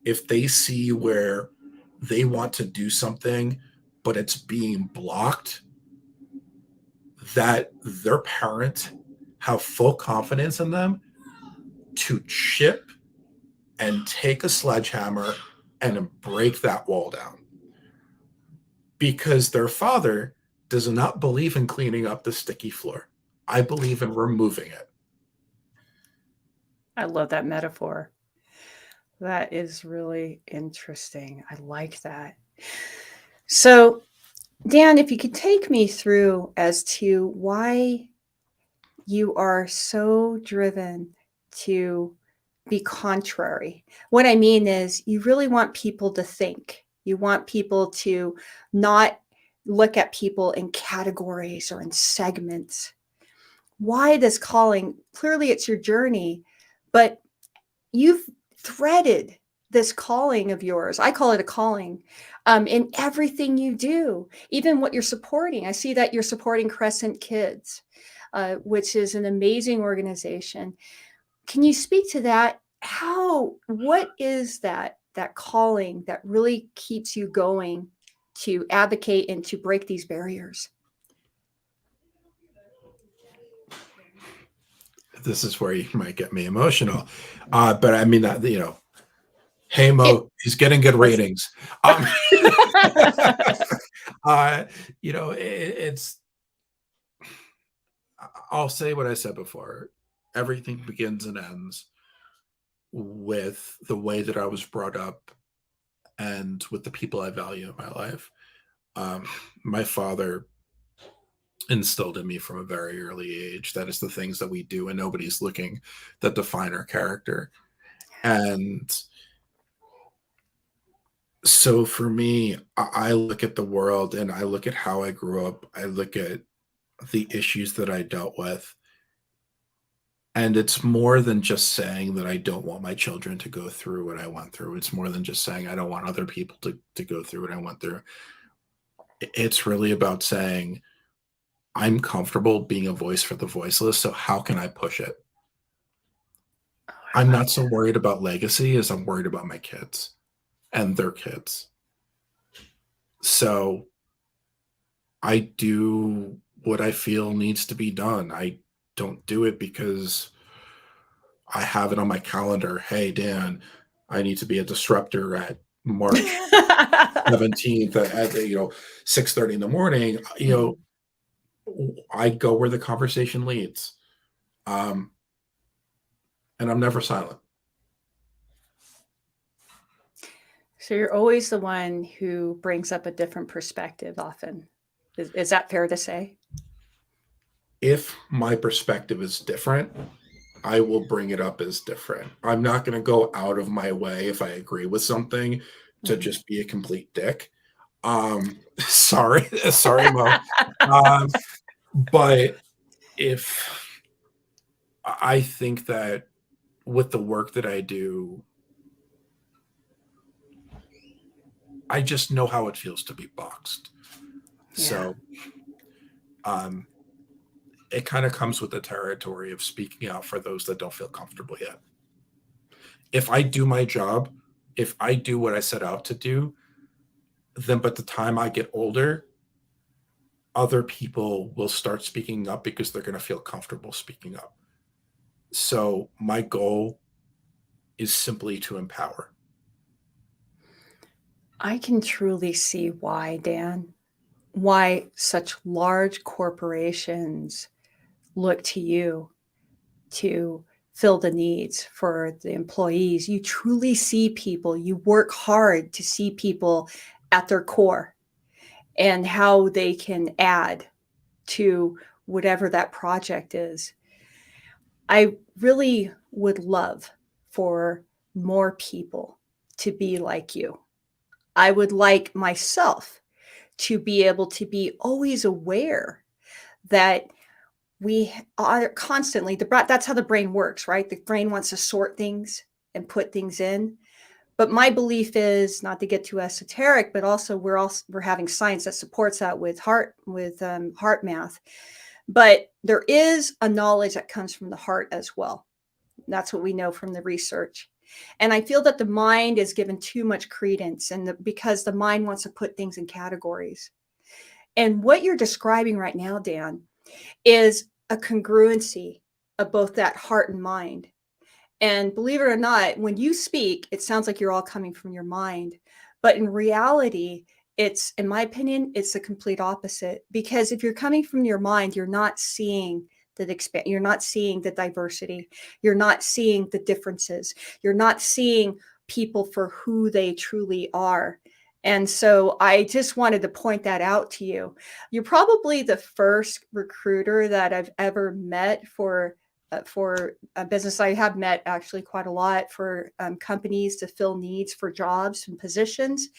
if they see where they want to do something, but it's being blocked, that their parent have full confidence in them to chip and take a sledgehammer and break that wall down. because their father does not believe in cleaning up the sticky floor. I believe in removing it. I love that metaphor. That is really interesting. I like that. So, Dan, if you could take me through as to why you are so driven to be contrary. What I mean is, you really want people to think. You want people to not look at people in categories or in segments. Why this calling? Clearly, it's your journey, but you've threaded this calling of yours. I call it a calling in everything you do, even what you're supporting. I see that you're supporting Crescent Kids, which is an amazing organization. Can you speak to that? What is that calling that really keeps you going to advocate and to break these barriers? This is where you might get me emotional. But I mean, that, hey, It, Mo, he's getting good let's- ratings. It's, I'll say what I said before. Everything begins and ends with the way that I was brought up and with the people I value in my life. My father instilled in me from a very early age that it's the things that we do and nobody's looking that define our character. And so for me, I look at the world and I look at how I grew up. I look at the issues that I dealt with. And it's more than just saying that I don't want my children to go through what I went through. It's more than just saying I don't want other people to go through what I went through. It's really about saying I'm comfortable being a voice for the voiceless. So how can I push it? I'm not so worried about legacy as I'm worried about my kids and their kids. So I do what I feel needs to be done. I don't do it because I have it on my calendar. Hey, Dan, I need to be a disruptor at March 17th at 6:30 in the morning. I go where the conversation leads. And I'm never silent. So you're always the one who brings up a different perspective often. Is that fair to say? If my perspective is different, I will bring it up as different. I'm not going to go out of my way if I agree with something to Mhm. just be a complete dick. Sorry, Mo. But if I think that with the work that I do, I just know how it feels to be boxed. Yeah. So it kind of comes with the territory of speaking out for those that don't feel comfortable yet. If I do my job, if I do what I set out to do, then by the time I get older, other people will start speaking up because they're going to feel comfortable speaking up. So my goal is simply to empower. I can truly see why, Dan, why such large corporations look to you to fill the needs for the employees. You truly see people, you work hard to see people at their core and how they can add to whatever that project is. I really would love for more people to be like you. I would like myself to be able to be always aware that we are constantly that's how the brain works, right? The brain wants to sort things and put things in. But my belief is, not to get too esoteric, but also we're having science that supports that with heart math. But there is a knowledge that comes from the heart as well. That's what we know from the research. And I feel that the mind is given too much credence, because the mind wants to put things in categories. And what you're describing right now, Dan, is a congruency of both that heart and mind. And believe it or not, when you speak, it sounds like you're all coming from your mind. But in reality, it's, in my opinion, it's the complete opposite. Because if you're coming from your mind, you're not seeing you're not seeing the diversity, you're not seeing the differences, you're not seeing people for who they truly are. And so I just wanted to point that out to you. You're probably the first recruiter that I've ever met for a business. I have met actually quite a lot for companies to fill needs for jobs and positions,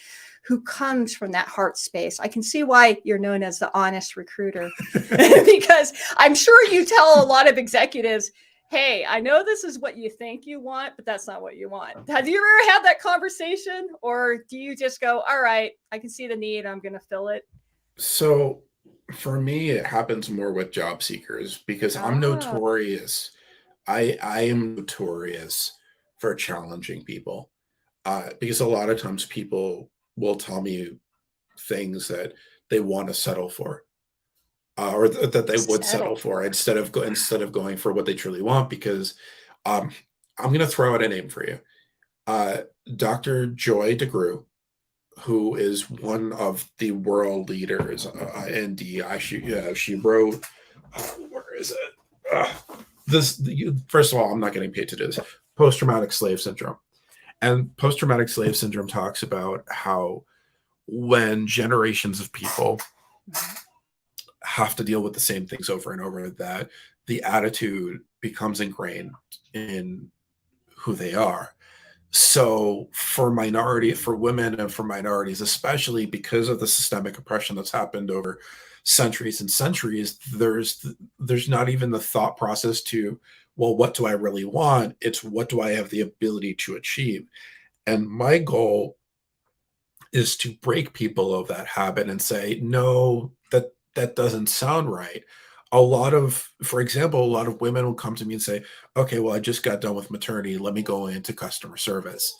who comes from that heart space. I can see why you're known as the honest recruiter, because I'm sure you tell a lot of executives, hey, I know this is what you think you want, but that's not what you want. Have you ever had that conversation? Or do you just go, all right, I can see the need, I'm going to fill it? So for me, it happens more with job seekers because I'm Ah, notorious. I am notorious for challenging people, because a lot of times people will tell me things that they want to settle for, or that they would settle settle for for. instead of going for what they truly want. Because um, I'm going to throw out a name for you, uh, Dr. Joy DeGruy, who is one of the world leaders in DEI. She wrote, where is it? First of all, I'm not getting paid to do this. Post traumatic slave syndrome. And post traumatic slave syndrome talks about how when generations of people have to deal with the same things over and over, that the attitude becomes ingrained in who they are. So for women and for minorities, especially because of the systemic oppression that's happened over centuries and centuries, there's not even the thought process to, well, what do I really want? It's what do I have the ability to achieve? And my goal is to break people of that habit and say, no, that doesn't sound right. For example, a lot of women will come to me and say, okay, well, I just got done with maternity. Let me go into customer service.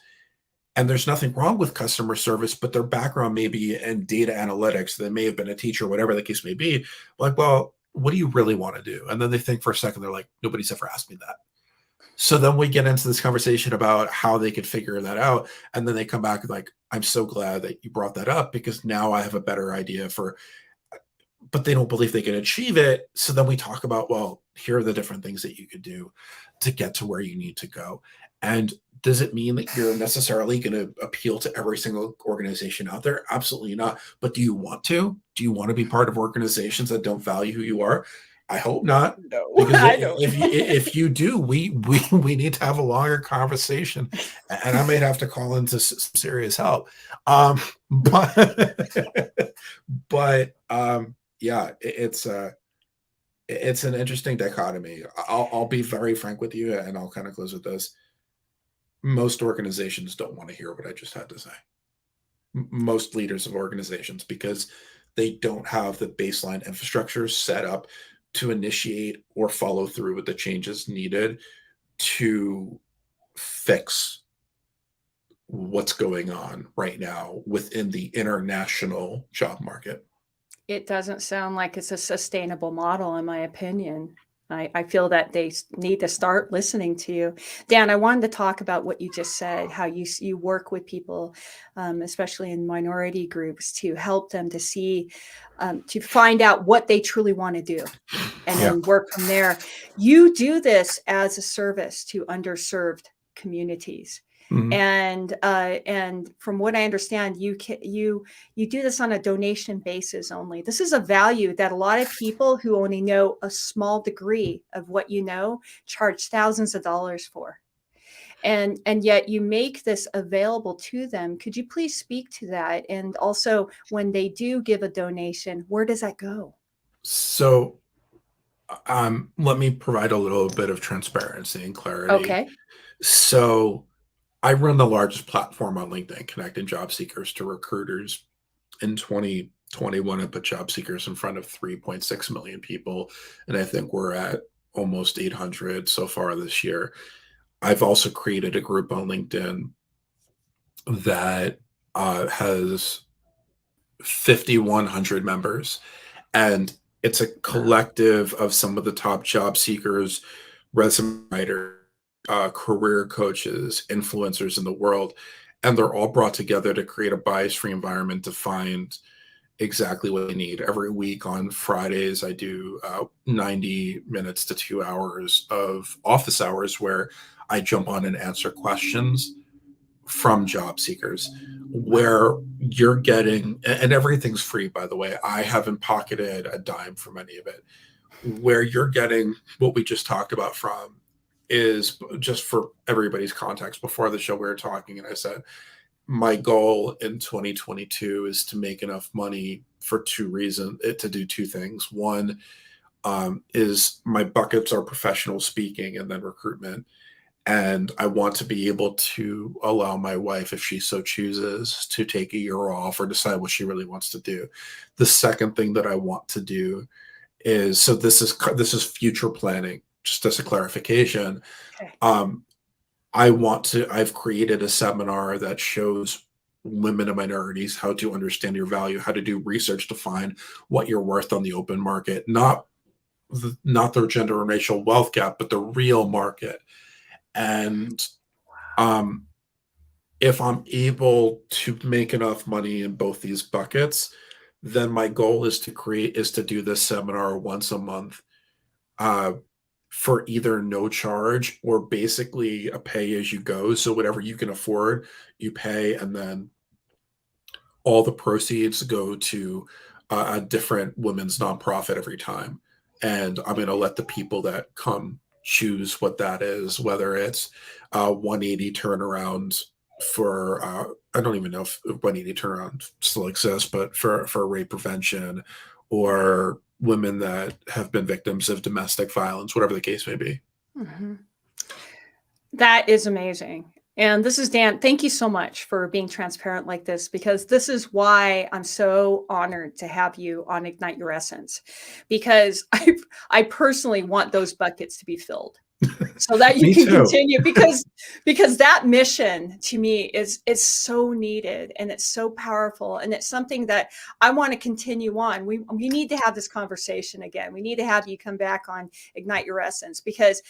And there's nothing wrong with customer service, but their background may be in data analytics. They may have been a teacher, whatever the case may be. Like, well, what do you really want to do? And then they think for a second, they're like, nobody's ever asked me that. So then we get into this conversation about how they could figure that out. And then they come back like, I'm so glad that you brought that up because now I have a better idea but they don't believe they can achieve it. So then we talk about, well, here are the different things that you could do to get to where you need to go. And does it mean that you're necessarily going to appeal to every single organization out there? Absolutely not. But do you want to? Do you want to be part of organizations that don't value who you are? I hope not. No, Because I don't. if you do, we need to have a longer conversation, and I might have to call into some serious help. But yeah, it's an interesting dichotomy. I'll be very frank with you, and I'll kind of close with this. Most organizations don't want to hear what I just had to say. Most leaders of organizations, because they don't have the baseline infrastructure set up to initiate or follow through with the changes needed to fix what's going on right now within the international job market. It doesn't sound like it's a sustainable model, in my opinion. I feel that they need to start listening to you. Dan, I wanted to talk about what you just said, how you work with people, especially in minority groups, to help them to see, to find out what they truly want to do and Yeah. then work from there. You do this as a service to underserved communities. Mhm. And from what I understand, you do this on a donation basis only. This is a value that a lot of people who only know a small degree of what you know charge thousands of dollars for. And yet you make this available to them. Could you please speak to that? And also, when they do give a donation, where does that go? So let me provide a little bit of transparency and clarity. Okay. So I run the largest platform on LinkedIn, connecting job seekers to recruiters. In 2021, I put job seekers in front of 3.6 million people, and I think we're at almost 800 so far this year. I've also created a group on LinkedIn that has 5,100 members, and it's a collective of some of the top job seekers, resume writers, career coaches, influencers in the world. and they're all brought together to create a bias-free environment to find exactly what they need. Every week on Fridays, I do 90 minutes to 2 hours of office hours where I jump on and answer questions from job seekers, where you're getting, and everything's free, by the way. I haven't pocketed a dime from any of it. Where you're getting what we just talked about from is, just for everybody's context, before the show we were talking, and I said, my goal in 2022 is to make enough money for two reasons, to do two things. One, is my buckets are professional speaking and then recruitment. And I want to be able to allow my wife, if she so chooses, to take a year off or decide what she really wants to do. The second thing that I want to do is, so this is future planning, just as a clarification. Okay. I've created a seminar that shows women and minorities how to understand your value, how to do research to find what you're worth on the open market, not their gender and racial wealth gap, but the real market. And if I'm able to make enough money in both these buckets, then my goal is to do this seminar once a month, uh, for either no charge or basically a pay as you go. So whatever you can afford, you pay, and then all the proceeds go to a different women's nonprofit every time. And I'm going to let the people that come choose what that is, whether it's 180 turnaround for, I don't even know if 180 turnaround still exists, but for rape prevention, or women that have been victims of domestic violence, whatever the case may be. Mm-hmm. That is amazing. And this is Dan. Thank you so much for being transparent like this, because this is why I'm so honored to have you on Ignite Your Essence, because I personally want those buckets to be filled so that you Me can too. continue, because that mission to me is so needed, and it's so powerful, and it's something that I want to continue on. We need to have this conversation again. We need to have you come back on Ignite Your Essence, because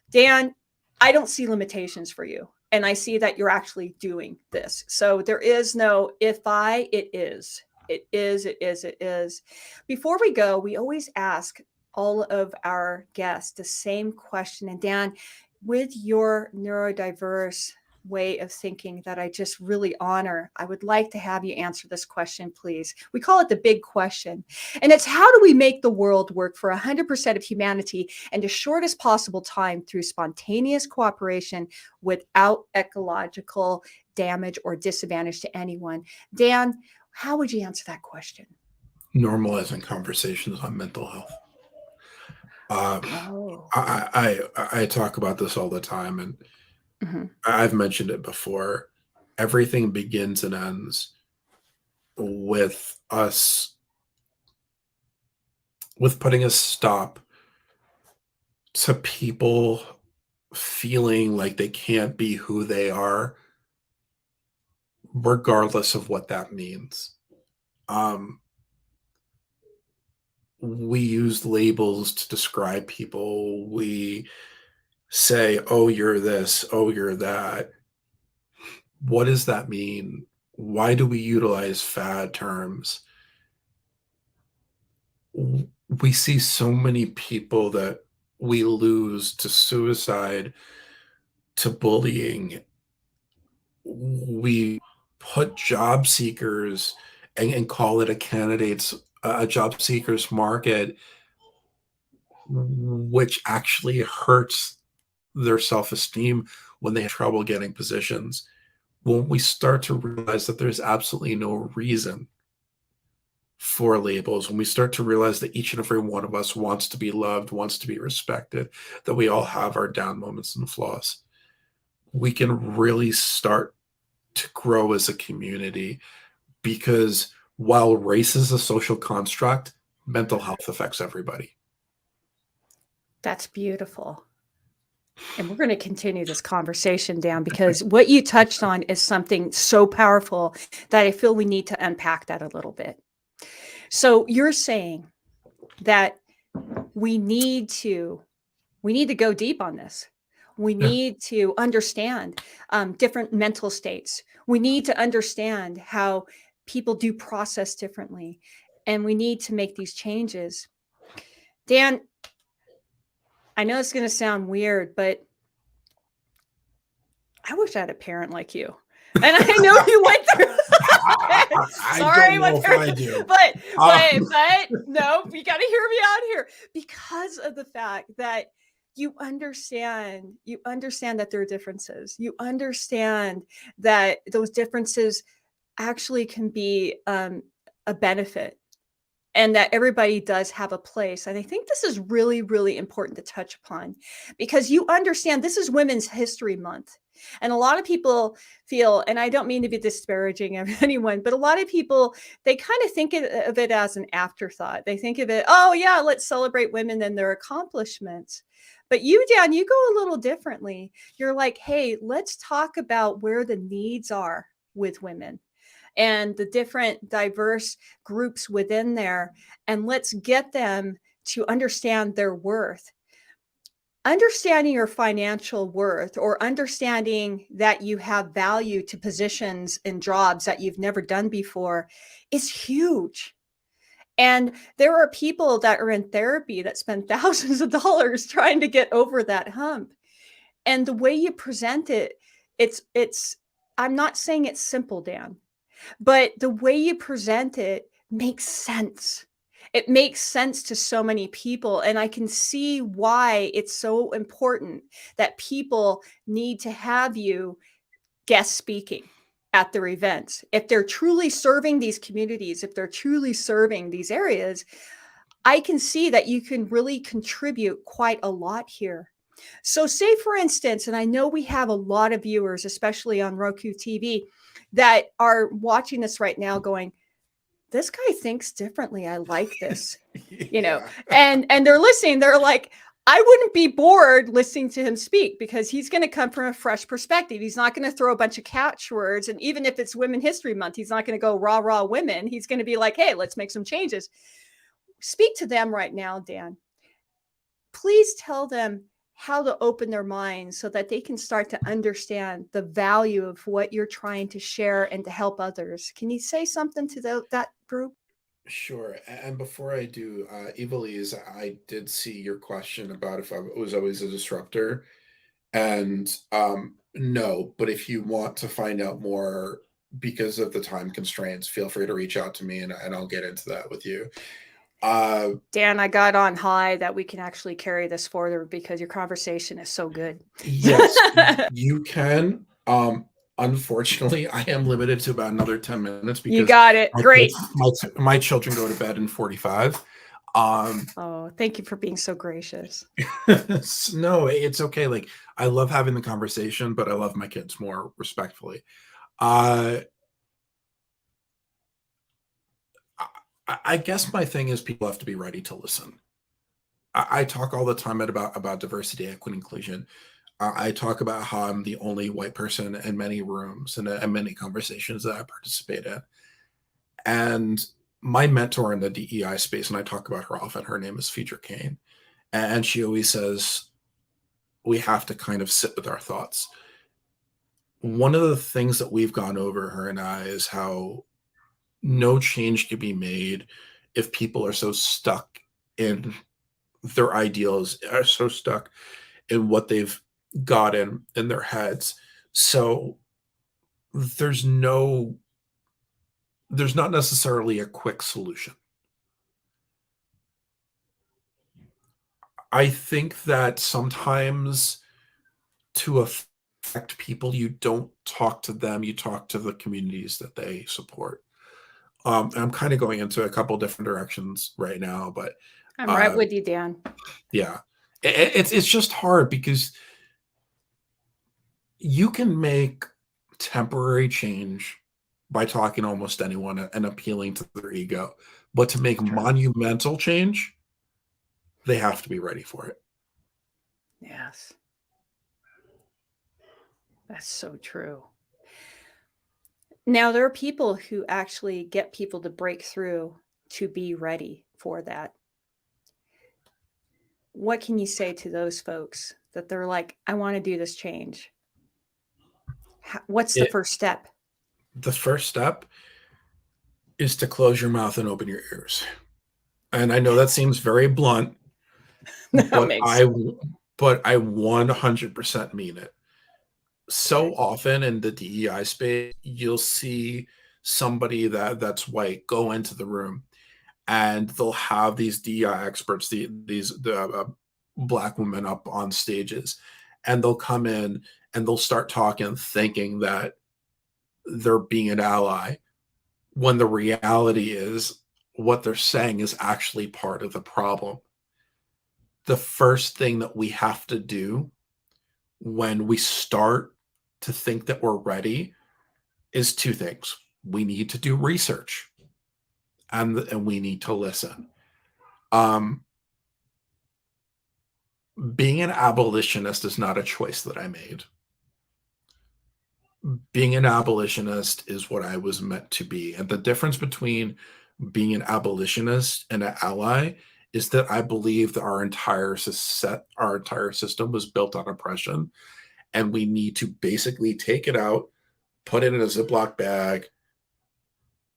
Dan, I don't see limitations for you. And I see that you're actually doing this. So there is no if I, it is. It is, it is, it is. Before we go, we always ask all of our guests the same question. And Dan, with your neurodiverse way of thinking that I just really honor, I would like to have you answer this question, please. We call it the big question. And it's, how do we make the world work for 100% of humanity in the shortest possible time through spontaneous cooperation without ecological damage or disadvantage to anyone? Dan, how would you answer that question? Normalizing conversations on mental health. Oh. I talk about this all the time, and Mhm. I've mentioned it before. Everything begins and ends with us, with putting a stop to people feeling like they can't be who they are, regardless of what that means. Um, we use labels to describe people. We say, oh, you're this, oh, you're that. What does that mean? Why do we utilize fad terms? We see so many people that we lose to suicide, to bullying. We put job seekers and call it a job seekers market, which actually hurts their self-esteem when they have trouble getting positions. When we start to realize that there's absolutely no reason for labels, when we start to realize that each and every one of us wants to be loved, wants to be respected, that we all have our down moments and flaws, we can really start to grow as a community. Because while race is a social construct, mental health affects everybody. That's beautiful. And we're going to continue this conversation, Dan, because what you touched on is something so powerful that I feel we need to unpack that a little bit. So you're saying that we need to go deep on this. We need to understand different mental states. We need to understand how people do process differently. And we need to make these changes. Dan, I know it's going to sound weird, but I wish I had a parent like you. And I know you went through I sorry, don't my know if I parent, do. but no, you got to hear me out here because of the fact that you understand that there are differences. You understand that those differences actually can be a benefit and that everybody does have a place. And I think this is really, really important to touch upon because you understand this is Women's History Month. And a lot of people feel, and I don't mean to be disparaging of anyone, but a lot of people, they kind of think of it as an afterthought. They think of it, oh, yeah, let's celebrate women and their accomplishments. But you, Dan, you go a little differently. You're like, hey, let's talk about where the needs are with women and the different diverse groups within there. And let's get them to understand their worth. Understanding your financial worth or understanding that you have value to positions and jobs that you've never done before is huge. And there are people that are in therapy that spend thousands of dollars trying to get over that hump. And the way you present it, it's I'm not saying it's simple, Dan, but the way you present it makes sense. It makes sense to so many people. And I can see why it's so important that people need to have you guest speaking at their events. If they're truly serving these communities, if they're truly serving these areas, I can see that you can really contribute quite a lot here. So, say for instance, and I know we have a lot of viewers, especially on Roku TV, that are watching this right now going, this guy thinks differently. I like this, Yeah. and they're listening. They're like, I wouldn't be bored listening to him speak because he's going to come from a fresh perspective. He's not going to throw a bunch of catchwords. And even if it's Women History Month, he's not going to go rah, rah women. He's going to be like, hey, let's make some changes. Speak to them right now, Dan. Please tell them how to open their minds so that they can start to understand the value of what you're trying to share and to help others. Can you say something to that group? Sure. And before I do, Evilise, I did see your question about if I was always a disruptor. And no, but if you want to find out more because of the time constraints, feel free to reach out to me and I'll get into that with you. Dan, I got on high that we can actually carry this forward because your conversation is so good. Yes, you can. Unfortunately, I am limited to about another 10 minutes You because got it. Great. my children go to bed in 45. Oh, thank you for being so gracious. No, it's okay. Like, I love having the conversation, but I love my kids more respectfully. Uh, I guess my thing is people have to be ready to listen. I talk all the time about diversity, equity, inclusion. I talk about how I'm the only white person in many rooms and many conversations that I participate in. And my mentor in the DEI space, and I talk about her often, her name is Feature Kane. And she always says, we have to kind of sit with our thoughts. One of the things that we've gone over, her and I, is how no change can be made if people are so stuck in their ideals, are so stuck in what they've got in their heads. So there's not necessarily a quick solution. I think that sometimes to affect people, you don't talk to them, you talk to the communities that they support. I'm kind of going into a couple different directions right now, but I'm right with you, Dan. yeah, it's just hard because you can make temporary change by talking to almost anyone and appealing to their ego, but to make monumental change, they have to be ready for it. Yes. That's so true. Now, there are people who actually get people to break through to be ready for that. What can you say to those folks that they're like, I want to do this change? What's the It, first step? the first step is to close your mouth and open your ears. And I know that seems very blunt, That but makes I 100% mean it. So okay. often in the DEI space, you'll see somebody that's white go into the room, and they'll have these DEI experts, the black women up on stages, and they'll come in and they'll start talking, thinking that they're being an ally, when the reality is what they're saying is actually part of the problem. The first thing that we have to do when we start to think that we're ready is two things. We need to do research, and we need to listen. Um, Being an abolitionist is not a choice that I made. Being an abolitionist is what I was meant to be. And the difference between being an abolitionist and an ally is that I believe that our entire system was built on oppression, and we need to basically take it out, put it in a Ziploc bag,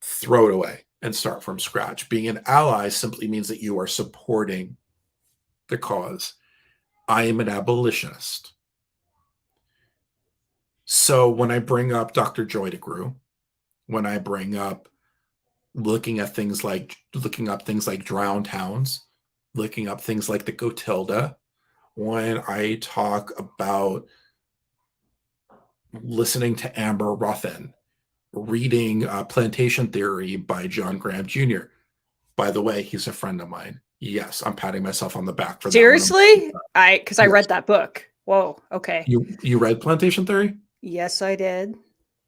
throw it away, and start from scratch. Being an ally simply means that you are supporting the cause. I am an abolitionist. So when I bring up Dr. Joy DeGruy, when I bring up looking up things like drowned towns, looking up things like the Gotilda, when I talk about listening to Amber Ruffin, reading Plantation Theory by John Graham Jr. By the way, he's a friend of mine. Yes, I'm patting myself on the back for that one. Seriously? Because I Yes. read that book. Whoa. Okay. You read Plantation Theory? Yes, I did.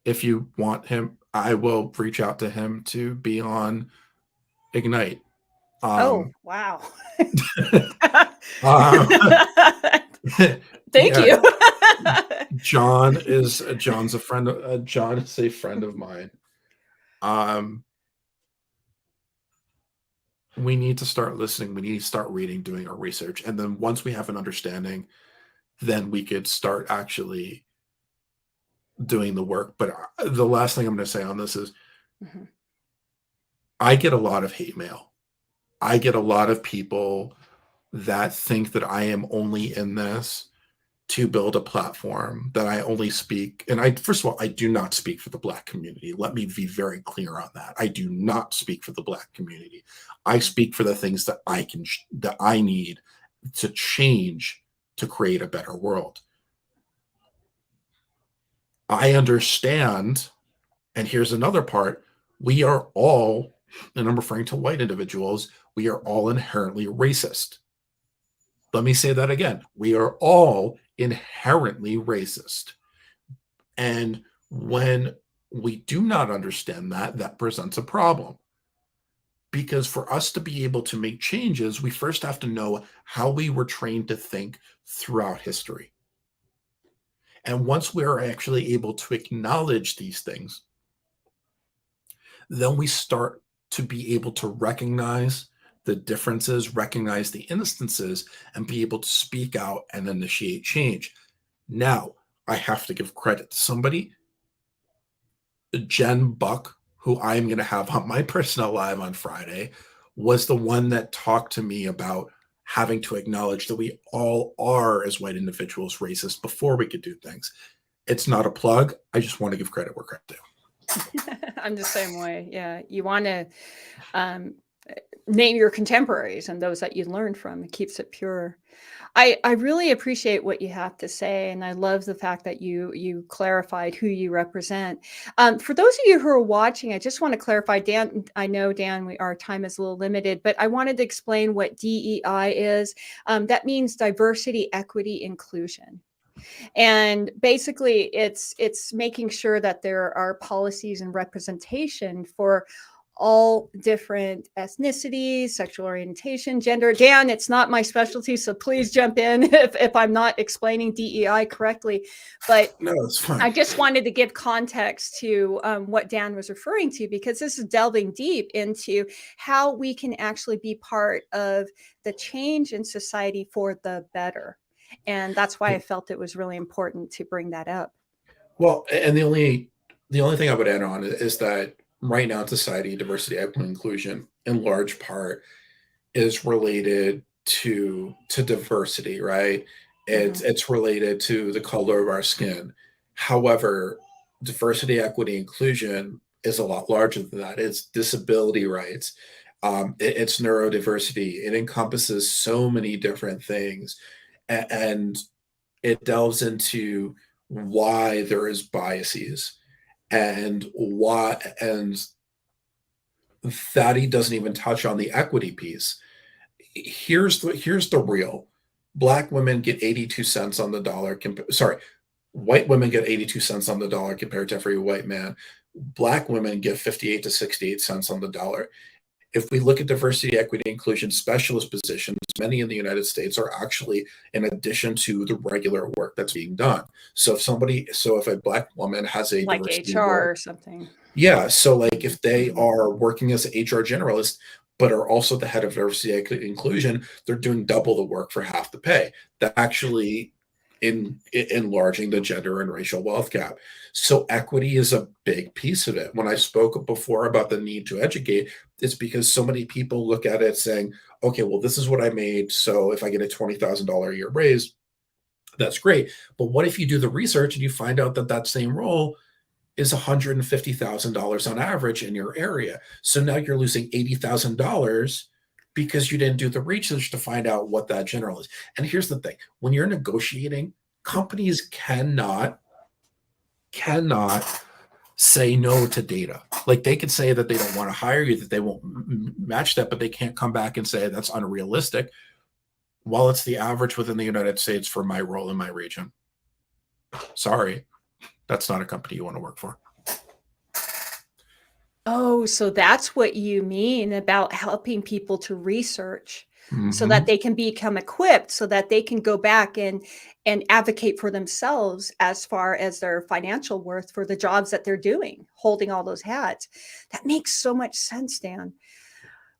If you want him, I will reach out to him to be on Ignite. Oh, wow. um, Thank yeah, you. John's a friend. John is a friend of mine. We need to start listening. We need to start reading, doing our research, and then once we have an understanding, then we could start actually doing the work. But the last thing I'm going to say on this is, Mhm. I get a lot of hate mail. I get a lot of people that think that I am only in this to build a platform, that I only speak. And first of all, I do not speak for the Black community. Let me be very clear on that. I do not speak for the Black community. I speak for the things that that I need to change to create a better world. I understand. And here's another part. We are all, and I'm referring to white individuals, we are all inherently racist. Let me say that again. We are all inherently racist. And when we do not understand that, that presents a problem. Because for us to be able to make changes, we first have to know how we were trained to think throughout history. And once we're actually able to acknowledge these things, then we start to be able to recognize the differences, recognize the instances, and be able to speak out and initiate change. Now, I have to give credit to somebody, Jen Buck, who I'm going to have on my personal live on Friday, was the one that talked to me about having to acknowledge that we all are, as white individuals, racist before we could do things. It's not a plug. I just want to give credit where credit due. I'm the same way. Yeah. You want to name your contemporaries and those that you learned from. It keeps it pure. I really appreciate what you have to say, and I love the fact that you clarified who you represent. For those of you who are watching, I just want to clarify, Dan. I know, Dan, our time is a little limited, but I wanted to explain what DEI is. That means diversity, equity, inclusion. And basically it's making sure that there are policies and representation for all different ethnicities, sexual orientation, gender. Dan, it's not my specialty, so please jump in if I'm not explaining DEI correctly. But No, it's fine. I just wanted to give context to what Dan was referring to, because this is delving deep into how we can actually be part of the change in society for the better. And that's why I felt it was really important to bring that up. Well, and the only thing I would add on is that right now in society, diversity, equity, and inclusion, in large part, is related to diversity, right? It's related to the color of our skin. However, diversity, equity, inclusion is a lot larger than that. It's disability rights. It's neurodiversity. It encompasses so many different things, and it delves into why there is biases and why, and that he doesn't even touch on the equity piece. Here's the real. Black women get 82 cents on the dollar. Sorry, white women get 82 cents on the dollar compared to every white man. Black women get 58 to 68 cents on the dollar. If we look at diversity, equity, inclusion specialist positions, many in the United States are actually in addition to the regular work that's being done. So if a Black woman has a Like diversity role, HR or something. yeah. So like if they Mhm. are working as an HR generalist, but are also the head of diversity, equity, inclusion, they're doing double the work for half the pay. That actually enlarging the gender and racial wealth gap. So equity is a big piece of it. When I spoke before about the need to educate, it's because so many people look at it saying, okay, well, this is what I made. So if I get a $20,000 a year raise, that's great. But what if you do the research and you find out that that same role is $150,000 on average in your area? So now you're losing $80,000 because you didn't do the research to find out what that general is. And here's the thing: when you're negotiating, companies cannot say no to data. Like they could say that they don't want to hire you, that they won't match that, but they can't come back and say that's unrealistic. While it's the average within the United States for my role in my region. Sorry, that's not a company you want to work for. Oh, so that's what you mean about helping people to research so that Mm-hmm. they can become equipped, so that they can go back and advocate for themselves as far as their financial worth for the jobs that they're doing, holding all those hats. That makes so much sense, Dan.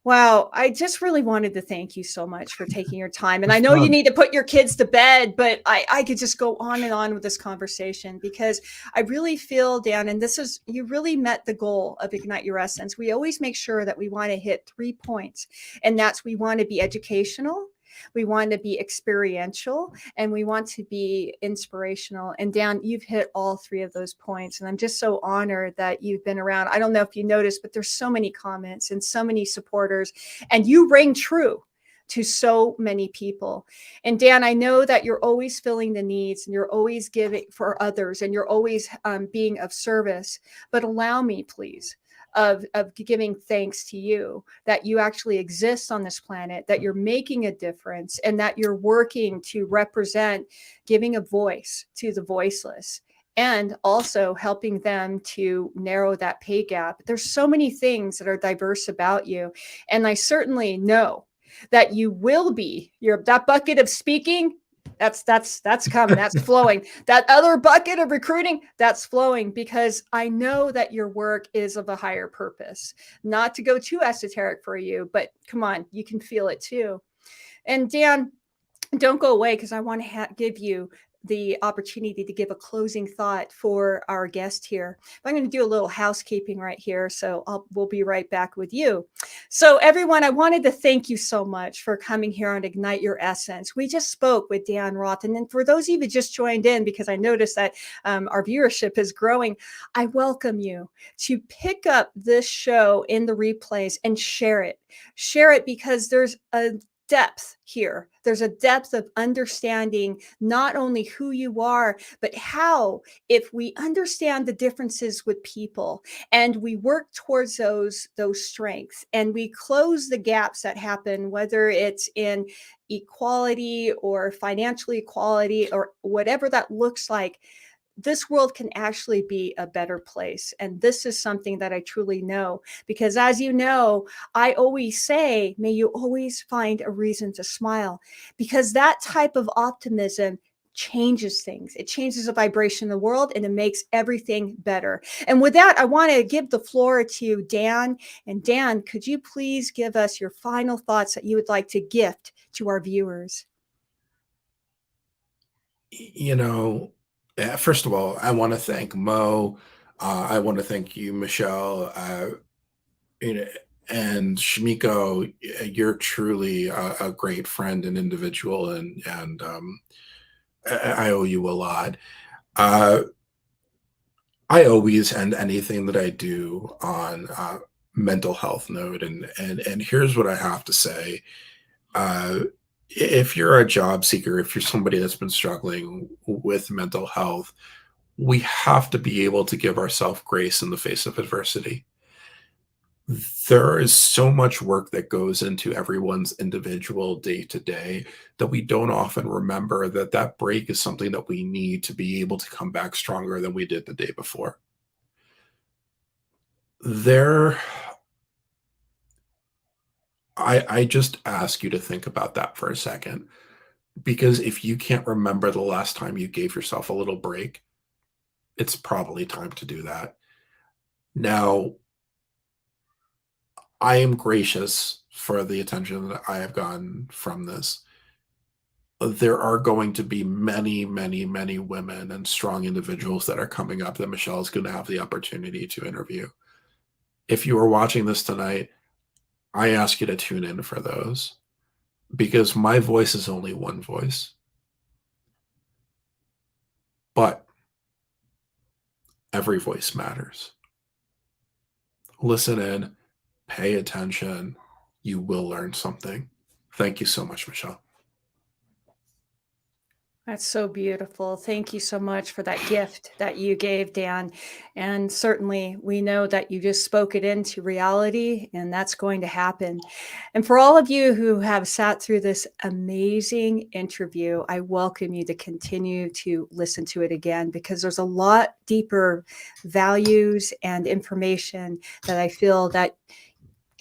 Wow, I just really wanted to thank you so much for taking your time. And I It's know you fun. need to put your kids to bed, but I could just go on and on with this conversation because I really feel, Dan, and you really met the goal of Ignite Your Essence. We always make sure that we want to hit 3 points, and that's we want to be educational, we want to be experiential, and we want to be inspirational. And Dan, you've hit all 3 of those points. And I'm just so honored that you've been around. I don't know if you noticed, but there's so many comments and so many supporters, and you ring true to so many people. And Dan, I know that you're always filling the needs and you're always giving for others and you're always being of service. But allow me, please, of giving thanks to you that you actually exist on this planet, that you're making a difference, and that you're working to represent, giving a voice to the voiceless, and also helping them to narrow that pay gap. There's so many things that are diverse about you. And I certainly know that you will be that bucket of speaking. That's coming. That's flowing. That other bucket of recruiting, that's flowing because I know that your work is of a higher purpose. Not to go too esoteric for you, but come on, you can feel it too. And Dan, don't go away because I want to give you the opportunity to give a closing thought for our guest here. I'm going to do a little housekeeping right here, so we'll be right back with you. So everyone, I wanted to thank you so much for coming here on Ignite Your Essence. We just spoke with Dan Roth, and then for those of you who just joined in, because I noticed that our viewership is growing, I welcome you to pick up this show in the replays and share it. Share it because there's a depth here. There's a depth of understanding not only who you are, but how, if we understand the differences with people and we work towards those strengths and we close the gaps that happen, whether it's in equality or financial equality or whatever that looks like, this world can actually be a better place. And this is something that I truly know, because as you know, I always say, may you always find a reason to smile, because that type of optimism changes things. It changes the vibration of the world and it makes everything better. And with that, I want to give the floor to Dan. And Dan, could you please give us your final thoughts that you would like to gift to our viewers? You know, first of all, I want to thank Mo. I want to thank you, Michelle. You know, and Shimiko, you're truly a great friend and individual, and I owe you a lot. Uh, I always end anything that I do on mental health note, and here's what I have to say. Uh, if you're a job seeker, if you're somebody that's been struggling with mental health, we have to be able to give ourselves grace in the face of adversity. There is so much work that goes into everyone's individual day to day that we don't often remember that that break is something that we need to be able to come back stronger than we did the day before. There, I just ask you to think about that for a second, because if you can't remember the last time you gave yourself a little break, it's probably time to do that. Now, I am gracious for the attention that I have gotten from this. There are going to be many, many, many women and strong individuals that are coming up that Michelle is going to have the opportunity to interview. If you are watching this tonight, I ask you to tune in for those, because my voice is only one voice. But every voice matters. Listen in, pay attention. You will learn something. Thank you so much, Michelle. That's so beautiful. Thank you so much for that gift that you gave, Dan. And certainly, we know that you just spoke it into reality, and that's going to happen. And for all of you who have sat through this amazing interview, I welcome you to continue to listen to it again, because there's a lot deeper values and information that I feel that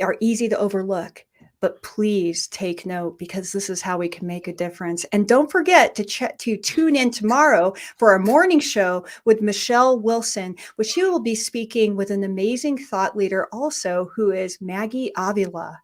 are easy to overlook. But please take note, because this is how we can make a difference. And don't forget to tune in tomorrow for our morning show with Michelle Wilson, which she will be speaking with an amazing thought leader also, who is Maggie Avila.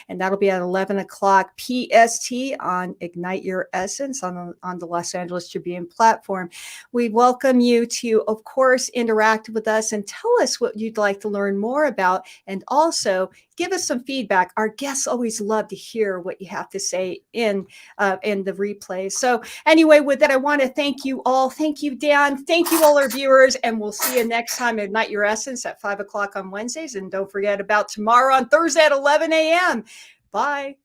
And that'll be at 11 o'clock PST on Ignite Your Essence on the Los Angeles Tribune platform. We welcome you to, of course, interact with us and tell us what you'd like to learn more about. And also give us some feedback. Our guests always love to hear what you have to say in the replays. So anyway, with that, I want to thank you all. Thank you, Dan. Thank you, all our viewers. And we'll see you next time at Ignite Your Essence at 5 o'clock on Wednesdays. And don't forget about tomorrow on Thursday at 11 a.m. Bye.